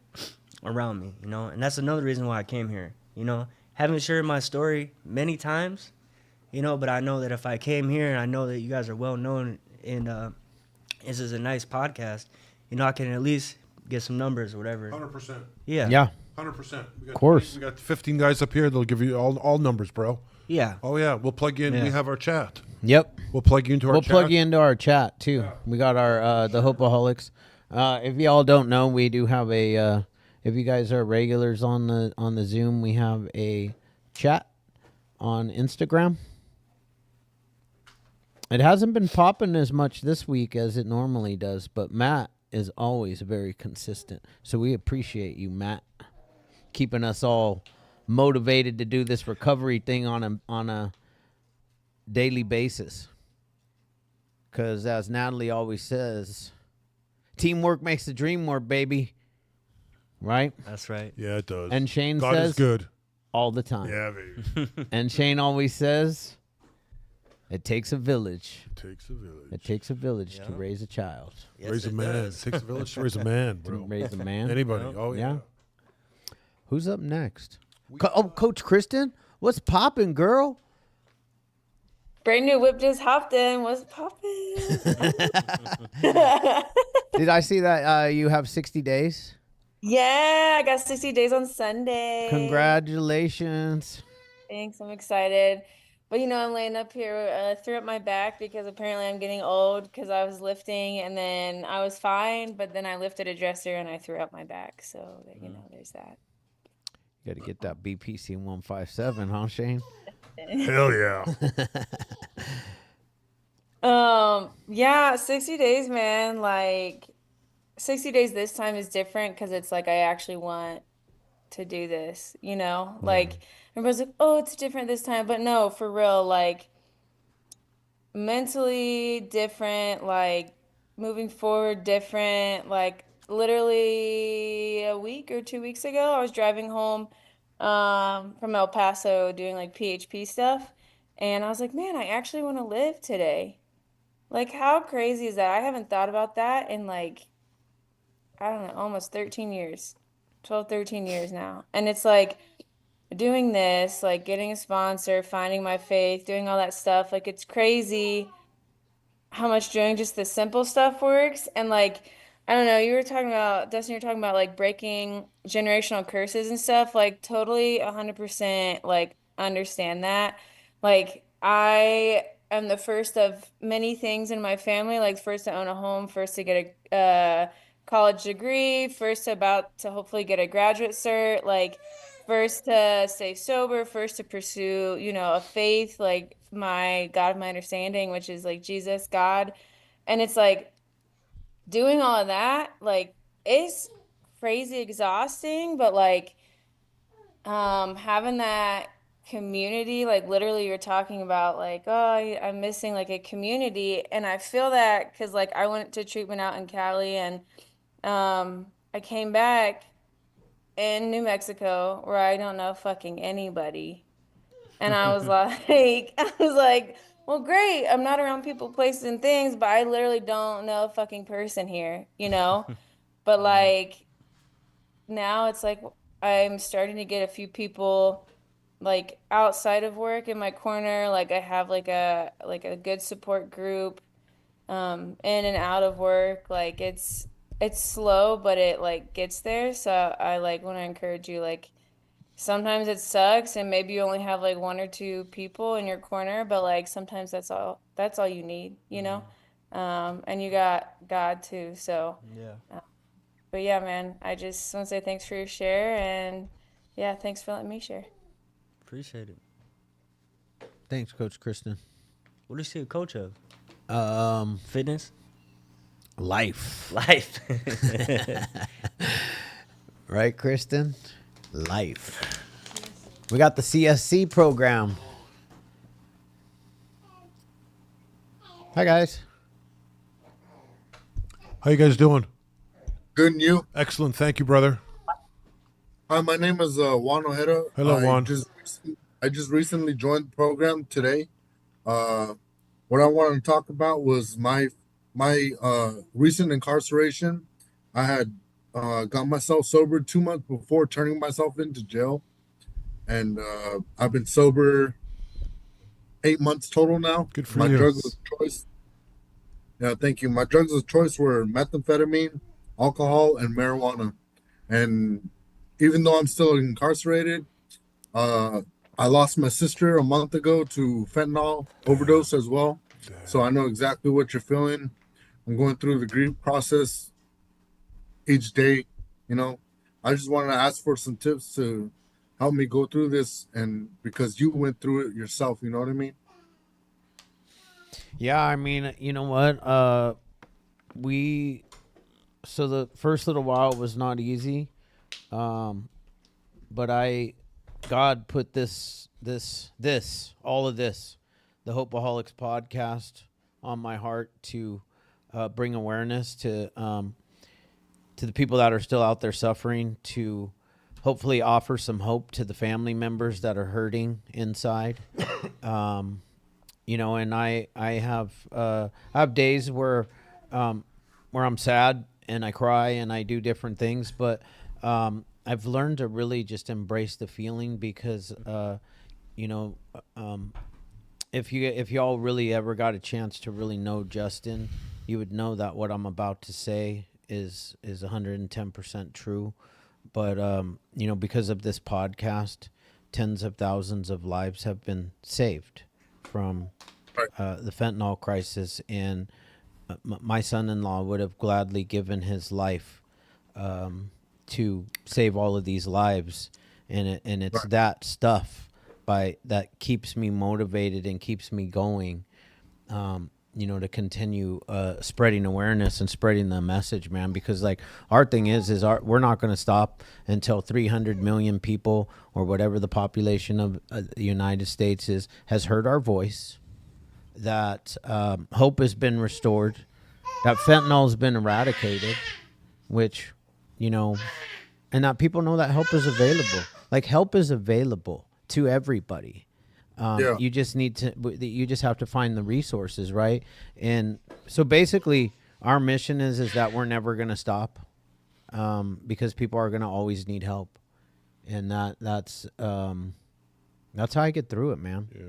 around me, and that's another reason why I came here. Haven't shared my story many times, but I know that if I came here, and I know that you guys are well known, and this is a nice podcast, I can at least get some numbers or whatever. 100%. Yeah. Yeah. 100%. Of course. We got 15 guys up here. They'll give you all numbers, bro. Yeah. Oh yeah, we'll plug you in. Yeah. We have our chat. Yep. We'll plug you into our We'll chat. plug you into our chat too. Yeah. We got our the Hopeaholics. If y'all don't know, we do have a. If you guys are regulars on the Zoom, we have a chat on Instagram. It hasn't been popping as much this week as it normally does, but Matt is always very consistent. So we appreciate you, Matt, keeping us all motivated to do this recovery thing on a daily basis. Because as Natalie always says, teamwork makes the dream work, baby. Right? That's right. Yeah, it does. And Shane God says is good all the time. Yeah, baby. And Shane always says, it takes a village. It takes a village. It takes a village to raise a child. Yes, Raise a it man. does. It takes a village to raise a man, To bro. raise a man. Anybody. Oh, yeah. Who's up next? Coach Kristen? What's popping, girl? Brand new whip just hopped in. What's popping? Did I see that you have 60 days? Yeah, I got 60 days on Sunday. Congratulations. Thanks, I'm excited. But I'm laying up here, threw up my back because apparently I'm getting old because I was lifting and then I was fine, but then I lifted a dresser and I threw up my back. So, there's that. You got to get that BPC 157, huh, Shane? Hell yeah. Yeah, 60 days, man. Like 60 days this time is different because it's like I actually want to do this, Like everybody's like, oh, it's different this time, but no, for real, like mentally different, like moving forward different. Like literally a week or 2 weeks ago, I was driving home from El Paso doing like PHP stuff, and I was like, man, I actually want to live today. Like, how crazy is that? I haven't thought about that in like, I don't know, almost 13 years, 12, 13 years now. And it's like doing this, like getting a sponsor, finding my faith, doing all that stuff. Like, it's crazy how much doing just the simple stuff works. And like, I don't know, Dustin, you were talking about like breaking generational curses and stuff. Like, totally 100% like understand that. Like, I am the first of many things in my family, like first to own a home, first to get a college degree, first about to hopefully get a graduate cert, like first to stay sober, first to pursue, a faith, like my God of my understanding, which is like Jesus, God. And it's like doing all of that, like it's crazy exhausting, but like having that community, like literally you're talking about like, oh, I'm missing like a community. And I feel that because like I went to treatment out in Cali and I came back in New Mexico where I don't know fucking anybody. And I was like, well, great. I'm not around people, places, and things, but I literally don't know a fucking person here, But like now it's like I'm starting to get a few people like outside of work in my corner. Like I have like a good support group in and out of work. Like it's slow, but it like gets there. So I like want to encourage you, like sometimes it sucks and maybe you only have like one or two people in your corner, but like sometimes that's all you need, and you got God too. So Yeah. but yeah, man, I just want to say thanks for your share, and yeah, thanks for letting me share. Appreciate it. Thanks, Coach Kristen. What is she a coach of? Fitness? Life. Life. Right, Kristen? Life. We got the CSC program. Hi, guys. How you guys doing? Good, and you? Excellent. Thank you, brother. Hi, my name is Juan Ojeda. Hello, Juan. I just recently joined the program today. What I wanted to talk about was my recent incarceration. I had got myself sober 2 months before turning myself into jail, and I've been sober 8 months total now. Good for my you. drugs of choice. Yeah, thank you. My drugs of choice were methamphetamine, alcohol, and marijuana. And even though I'm still incarcerated, uh, I lost my sister a month ago to fentanyl overdose as well. So I know exactly what you're feeling. I'm going through the grief process each day. You know, I just wanted to ask for some tips to help me go through this, and because you went through it yourself, you know what I mean? Yeah, I mean, you know what? We so the first little while was not easy, but God put all of this, the Hopeaholics podcast, on my heart to bring awareness to the people that are still out there suffering, to hopefully offer some hope to the family members that are hurting inside. You know, and I have days where I'm sad and I cry and I do different things, but I've learned to really just embrace the feeling because you know, if y'all really ever got a chance to really know Justin, you would know that what I'm about to say is 110% true. But you know, because of this podcast, tens of thousands of lives have been saved from the fentanyl crisis, and my son-in-law would have gladly given his life to save all of these lives, and it's that stuff that keeps me motivated and keeps me going. You know, to continue spreading awareness and spreading the message, man. Because like our thing is we're not going to stop until 300 million people or whatever the population of the United States has heard our voice. That hope has been restored. That fentanyl has been eradicated, which, you know, and that people know that help is available. Like help is available to everybody. You just have to find the resources, right? And so basically our mission is that we're never going to stop, because people are going to always need help. And that's how I get through it, man. Yeah.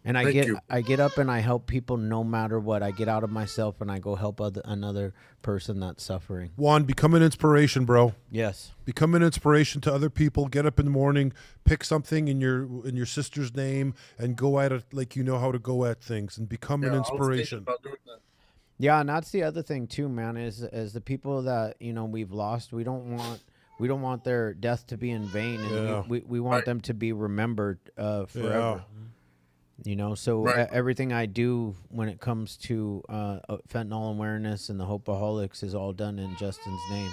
And I get up and I help people no matter what. I get out of myself and I go help another person that's suffering. Juan, become an inspiration, bro. Yes. Become an inspiration to other people. Get up in the morning, pick something in your sister's name, and go at it like you know how to go at things, and become an inspiration. Yeah, and that's the other thing too, man. Is the people that we've lost, we don't want their death to be in vain, and we want them to be remembered forever. Yeah. So everything I do when it comes to fentanyl awareness and the Hopeaholics is all done in Justin's name.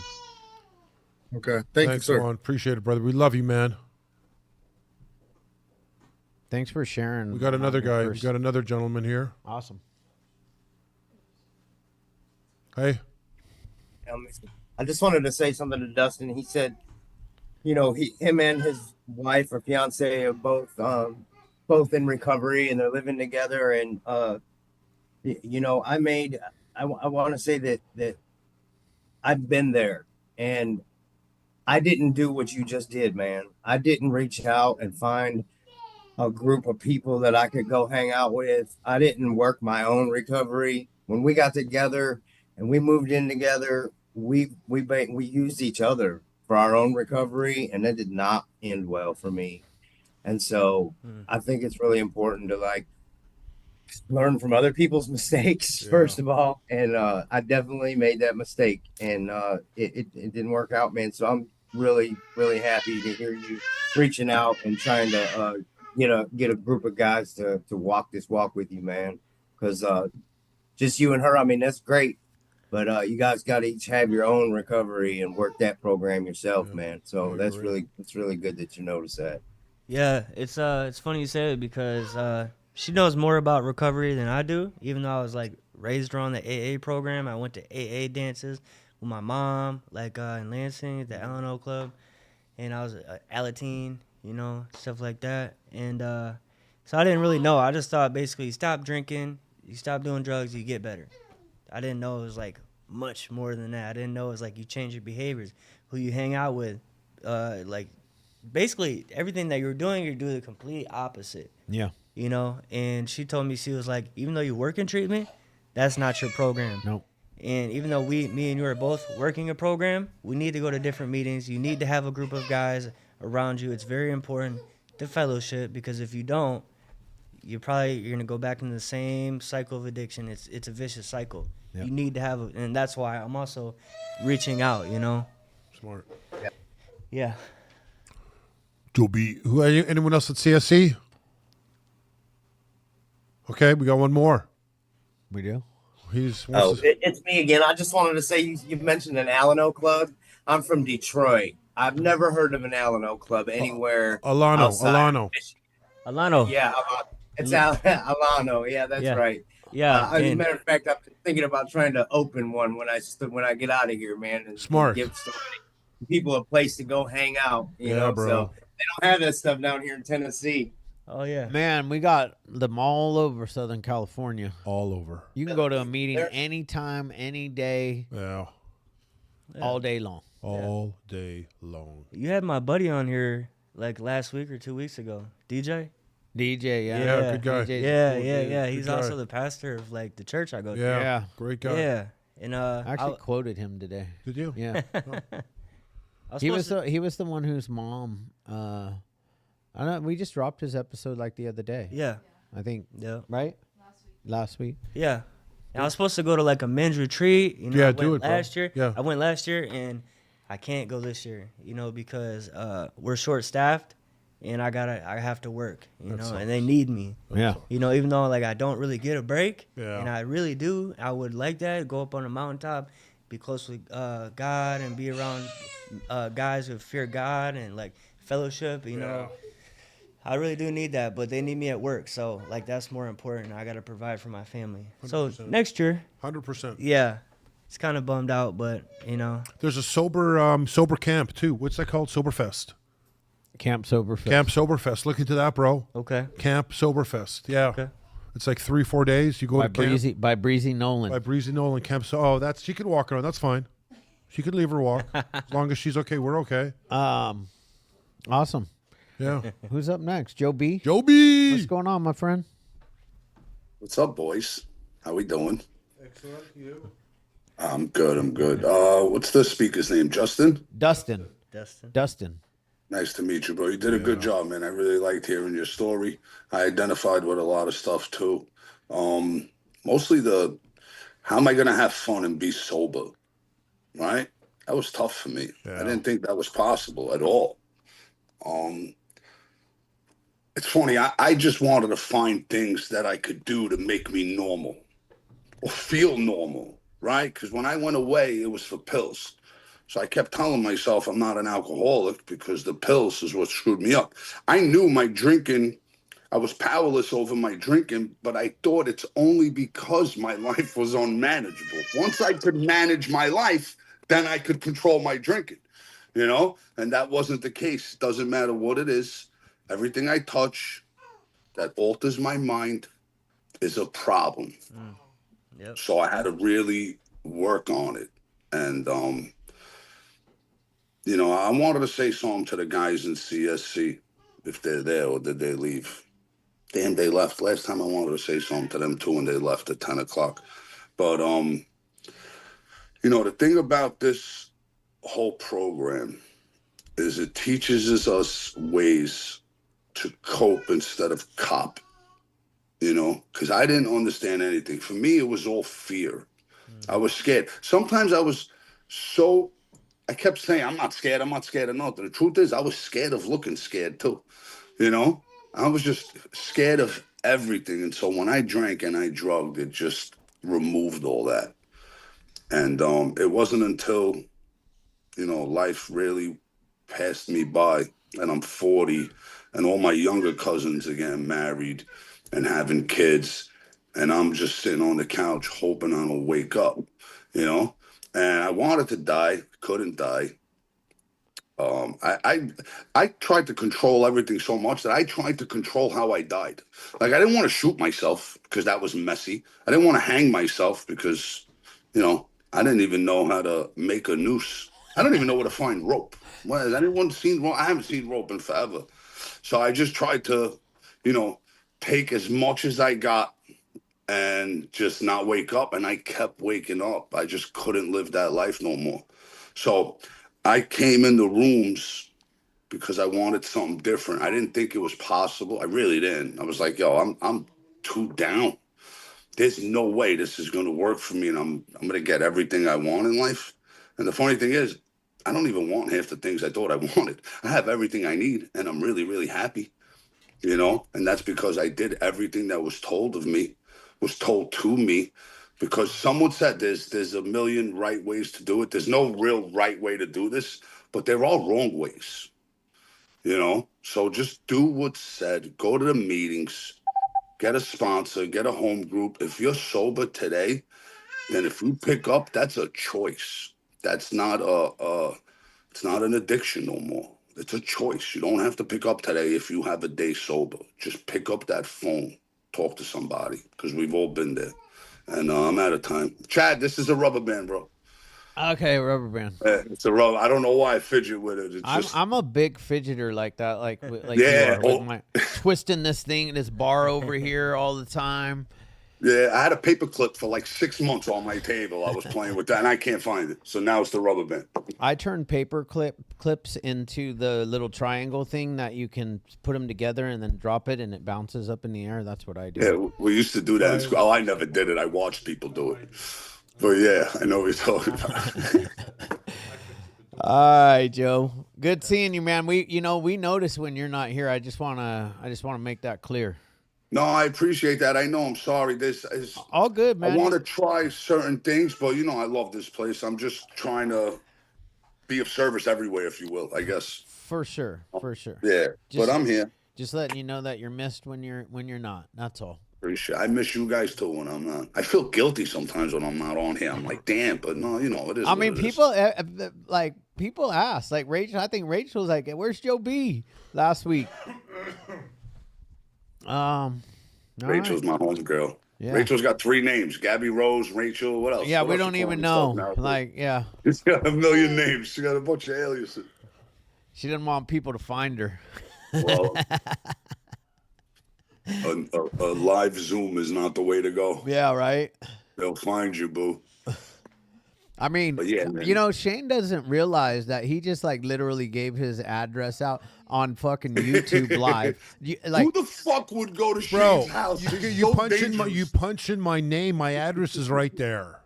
Okay. Thanks, you, sir. Juan. Appreciate it, brother. We love you, man. Thanks for sharing. We got another guy. We got another gentleman here. Awesome. Hey. I just wanted to say something to Dustin. He said, him and his wife or fiance are both in recovery and they're living together. And, I want to say that I've been there and I didn't do what you just did, man. I didn't reach out and find a group of people that I could go hang out with. I didn't work my own recovery. When we got together and we moved in together, we used each other for our own recovery, and that did not end well for me. And so I think it's really important to learn from other people's mistakes, first of all. And I definitely made that mistake, and it didn't work out, man. So I'm really, really happy to hear you reaching out and trying to get a group of guys to walk this walk with you, man. Because just you and her, I mean, that's great. But you guys got to each have your own recovery and work that program yourself, man. So that's really good that you notice that. Yeah, it's funny you say it because she knows more about recovery than I do. Even though I was raised her on the AA program, I went to AA dances with my mom, in Lansing at the L&O Club, and I was Alateen, stuff like that. And so I didn't really know. I just thought basically you stop drinking, you stop doing drugs, you get better. I didn't know it was much more than that. I didn't know it was you change your behaviors, who you hang out with, basically everything that you're doing the complete opposite. Yeah. And she told me, she was even though you work in treatment, that's not your program. Nope. And even though me and you are both working a program, we need to go to different meetings. You need to have a group of guys around you. It's very important to fellowship, because if you don't, you're gonna go back into the same cycle of addiction. It's a vicious cycle. Yep. You need to have, and that's why I'm also reaching out. Smart. Yeah. Joe B. Anyone else at CSC? Okay, we got one more. We do. It's me again. I just wanted to say you mentioned an Alano club. I'm from Detroit. I've never heard of an Alano club anywhere. Alano. Yeah, it's Alano. Yeah, that's right. Yeah. As a matter of fact, I'm thinking about trying to open one when I get out of here, man. And Smart. Give so many people a place to go hang out. You know, bro. so they don't have that stuff down here in Tennessee. Oh yeah, man, we got them all over Southern California. All over. You can go to a meeting anytime, any day. Yeah. All day long. All day long. You had my buddy on here like last week or 2 weeks ago, DJ. DJ, yeah. Yeah, good guy. Yeah. Good He's guy. also the pastor of like the church I go to. Yeah, great guy. Yeah, and I actually quoted him today. Did you? Yeah. He was the one whose mom. I know we just dropped his episode like the other day. Yeah, I think. Yeah. Right. Last week. Yeah. And I was supposed to go to like a men's retreat. You know, Yeah, I do went it, bro. last year. Yeah. I went last year, and I can't go this year. You know, because we're short staffed, and I have to work. You know, and they need me. Yeah. You know, even though like I don't really get a break, Yeah. and I really do, I would like that. Go up on a mountaintop, be close with God, and be around guys who fear God and like fellowship. You know. I really do need that, but they need me at work, so like that's more important. I gotta provide for my family. 100%. So next year, 100%. yeah, it's kind of bummed out, but There's a sober camp too. What's that called? Soberfest. Camp Soberfest. Camp Soberfest. Look into that, bro. Okay. Camp Soberfest. Yeah. Okay. It's like 3-4 days. You go to camp. By Breezy Nolan. By Breezy Nolan Camp. So she can walk around. That's fine. She can leave her walk as long as she's okay. We're okay. Awesome. Yeah. Who's up next? Joe B. Joe B. What's going on, my friend? What's up, boys? How we doing? Excellent. You? I'm good. What's the speaker's name? Dustin. Dustin. Nice to meet you, bro. You did a good job, man. I really liked hearing your story. I identified with a lot of stuff too. Mostly how am I gonna have fun and be sober? Right? That was tough for me. Yeah. I didn't think that was possible at all. It's funny. I just wanted to find things that I could do to make me normal or feel normal, right? Because when I went away, it was for pills. So I kept telling myself I'm not an alcoholic because the pills is what screwed me up. I knew my drinking, I was powerless over my drinking, but I thought it's only because my life was unmanageable. Once I could manage my life, then I could control my drinking, you know? And that wasn't the case. Doesn't matter what it is. Everything I touch that alters my mind is a problem. Yep. So I had to really work on it. And, I wanted to say something to the guys in CSC, if they're there, or did they leave? Damn, they left. Last time I wanted to say something to them too, and they left at 10 o'clock. But, the thing about this whole program is it teaches us ways to cope instead of cop, because I didn't understand anything. For me, it was all fear. I was scared. Sometimes I kept saying, I'm not scared of nothing. The truth is, I was scared of looking scared too, I was just scared of everything. And so when I drank and I drugged, it just removed all that. And it wasn't until, life really passed me by, and I'm 40, and all my younger cousins are getting married and having kids, and I'm just sitting on the couch hoping I don't wake up, and I wanted to die, couldn't die. I tried to control everything so much that I tried to control how I died. Like, I didn't want to shoot myself because that was messy. I didn't want to hang myself because, I didn't even know how to make a noose. I don't even know where to find rope. Well, has anyone seen rope? I haven't seen rope in forever. So I just tried to, take as much as I got and just not wake up. And I kept waking up. I just couldn't live that life no more. So I came in the rooms because I wanted something different. I didn't think it was possible. I really didn't. I was like, yo, I'm too down. There's no way this is gonna work for me, and I'm gonna get everything I want in life. And the funny thing is, I don't even want half the things I thought I wanted. I have everything I need, and I'm really, really happy, you know? And that's because I did everything that was told of me, was told to me, because someone said there's a million right ways to do it. There's no real right way to do this, but they're all wrong ways, you know? So just do what's said, go to the meetings, get a sponsor, get a home group. If you're sober today, then if you pick up, that's a choice. That's not it's not an addiction no more. It's a choice. You don't have to pick up today if you have a day sober. Just pick up that phone, talk to somebody, because we've all been there. And I'm out of time. Chad, this is a rubber band, bro. Okay, rubber band. It's a rubber. I don't know why I fidget with it. It's just, I'm a big fidgeter like that, like Yeah, you are, with my twisting this thing, this bar over here all the time. yeah, I had a paper clip for like 6 months on my table. I was playing with that, and I can't find it. So now it's the rubber band. I turn paper clips into the little triangle thing that you can put them together and then drop it, and it bounces up in the air. That's what I do. Yeah, we used to do that in school. Oh, I never did it. I watched people do it. But yeah, I know what you're talking about. All right, Joe. Good seeing you, man. We notice when you're not here. I just wanna make that clear. No, I appreciate that. I know. I'm sorry. This is all good, man. I want to try certain things, but I love this place. I'm just trying to be of service everywhere, if you will. I guess. For sure. Yeah, but I'm here. Just letting you know that you're missed when you're not. That's all. Appreciate. I miss you guys too when I'm not. I feel guilty sometimes when I'm not on here. I'm like, damn, but no, it is. I mean, people people ask, like Rachel. I think Rachel was like, "Where's Joe B?" last week. Rachel's my home girl. Yeah. Rachel's got 3 names: Gabby Rose, Rachel. What else? Yeah, What we else don't you call even yourself know. now? Like, yeah. She's got a million names. She got a bunch of aliases. She didn't want people to find her. Well, a live Zoom is not the way to go. Yeah, right. They'll find you, boo. I mean, But yeah, man. Shane doesn't realize that he just like literally gave his address out on fucking YouTube Live. Who the fuck would go to Bro, Shane's house? you punch in my name. My address is right there.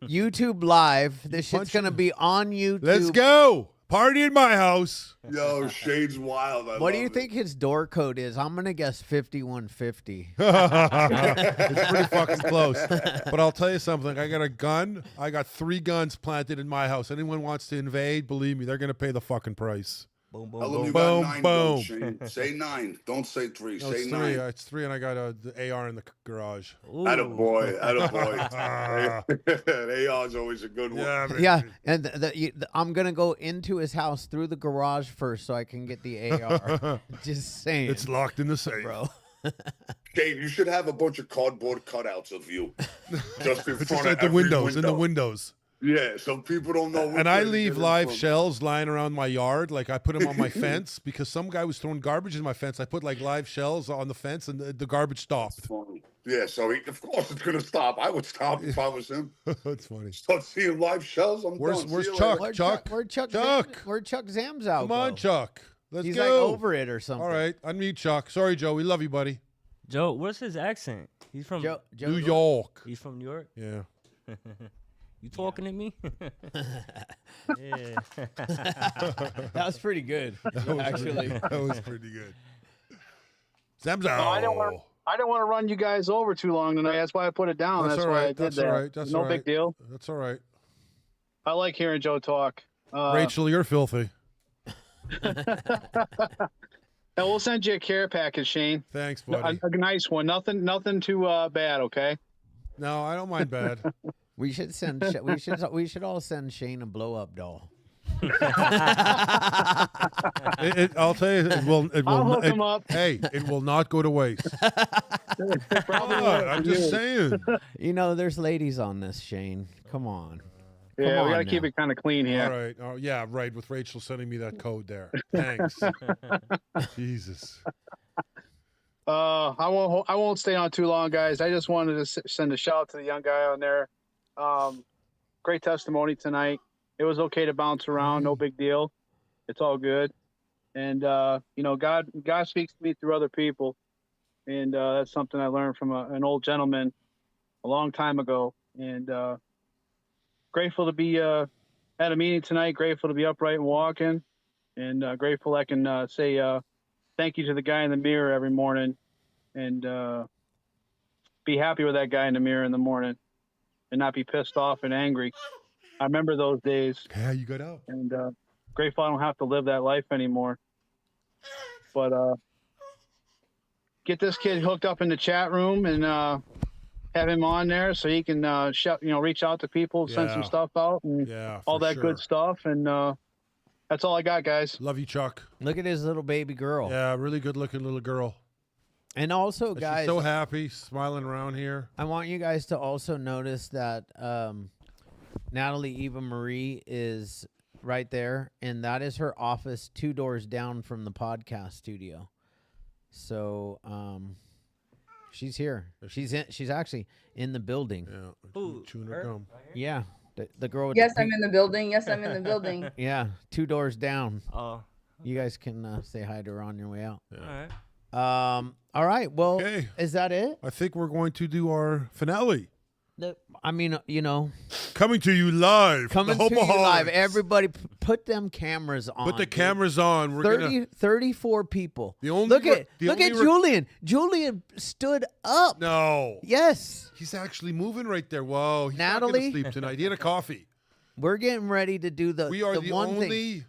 YouTube Live. This shit's gonna be on YouTube. Let's go. Party in my house. Yo, Shane's wild. What do you think his door code is? I'm gonna guess 5150. It's pretty fucking close. But I'll tell you something. I got a gun. I got 3 guns planted in my house. Anyone wants to invade, believe me, they're gonna pay the fucking price. Boom, Tell him you boom, got 9 boom. guns, Shane. Say 9. Don't say 3. No, Say it's 9. 3. It's 3, and I got the AR in the garage. Attaboy. Attaboy. AR's always a good one. Yeah, and I'm gonna go into his house through the garage first so I can get the AR. Just saying. It's locked in the safe, bro. Shane, you should have a bunch of cardboard cutouts of you, just in front of at the every windows. window. In the windows. Yeah, so people don't know. And I leave live shells lying around my yard. Like I put them on my fence because some guy was throwing garbage in my fence. I put like live shells on the fence, and the garbage stopped. Yeah, so of course it's gonna stop. I would stop if I was him. That's funny. Start seeing live shells. Where's done. See you Chuck? later. Chuck? Where'd Chuck? Chuck. Where'd Chuck Zamzow Come on, go? Chuck. Let's He's go. like over it or something. All right, unmute Chuck. Sorry, Joe. We love you, buddy. Joe, what's his accent? He's from New York. He's from New York. Yeah. You talking to me? Yeah. That was pretty good, actually. That was pretty good. Zamzow. No, I don't want to run you guys over too long tonight. That's why I put it down. That's all why right. I did That's that. all right. That's no all right. big deal. That's all right. I like hearing Joe talk. Rachel, you're filthy. And we'll send you a care package, Shane. Thanks, buddy. A nice one. Nothing too bad. Okay. No, I don't mind bad. We should send. We should all send Shane a blow up doll. I'll tell you, it will. I'll hook him up. Hey, it will not go to waste. I'm just saying. There's ladies on this, Shane. Come on. Yeah, we on gotta keep now. it kind of clean here. All right. Oh, yeah, right. With Rachel sending me that code there. Thanks. Jesus. I won't stay on too long, guys. I just wanted to send a shout out to the young guy on there. Great testimony tonight. It was okay to bounce around, no big deal. It's all good. And you know, God speaks to me through other people, and that's something I learned from an old gentleman a long time ago. And grateful to be at a meeting tonight. Grateful to be upright and walking, and grateful I can say thank you to the guy in the mirror every morning, and be happy with that guy in the mirror in the morning, and not be pissed off and angry. I remember those days. Yeah, you got out. And grateful I don't have to live that life anymore. But get this kid hooked up in the chat room and have him on there so he can reach out to people, send some stuff out, and all that good stuff. And that's all I got, guys. Love you, Chuck. Look at his little baby girl. Yeah, really good looking little girl. And also, guys, she's so happy, smiling around here. I want you guys to also notice that Natalie Eva Marie is right there, and that is her office 2 doors down from the podcast studio. So she's here. She's actually in the building. Yeah, chewing her gum. Yeah, the girl with Yes, I'm in the building. Yes, I'm in the building. Yeah, 2 doors down. Oh, you guys can say hi to her on your way out. Yeah. all right. All right. Well, Okay. Is that it? I think we're going to do our finale. I mean, you know, coming to you live. Coming the to you live. Hopeaholics. Everybody, put them cameras on. Put the dude. cameras on. We're 34 people. The only look at the look only at Julian. Julian stood up. No. Yes. He's actually moving right there. Whoa. He's Natalie? not gonna sleep tonight. He had a coffee. We're getting ready to do the. We are the one only. thing.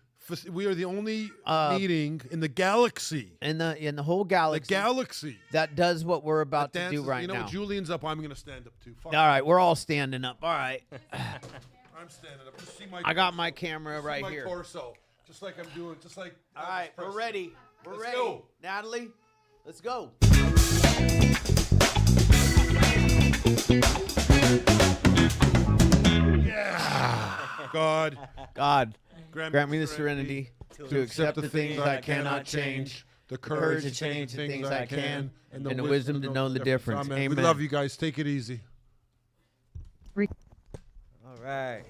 We are the only meeting in the galaxy. In the whole galaxy. The galaxy that does what we're about to do right now. now. Julian's up. I'm going to stand up too. Fuck. All right, we're all standing up. All right. I'm standing up. Just see my. I got my camera right my here. Torso, just like I'm doing. Just like. All right, we're ready. We're Let's ready. go. Natalie, let's go. Yeah. God. Grant me the serenity to accept the things I cannot change, the courage to change the things I can, and the wisdom to know the difference. Amen. We love you guys. Take it easy. All right.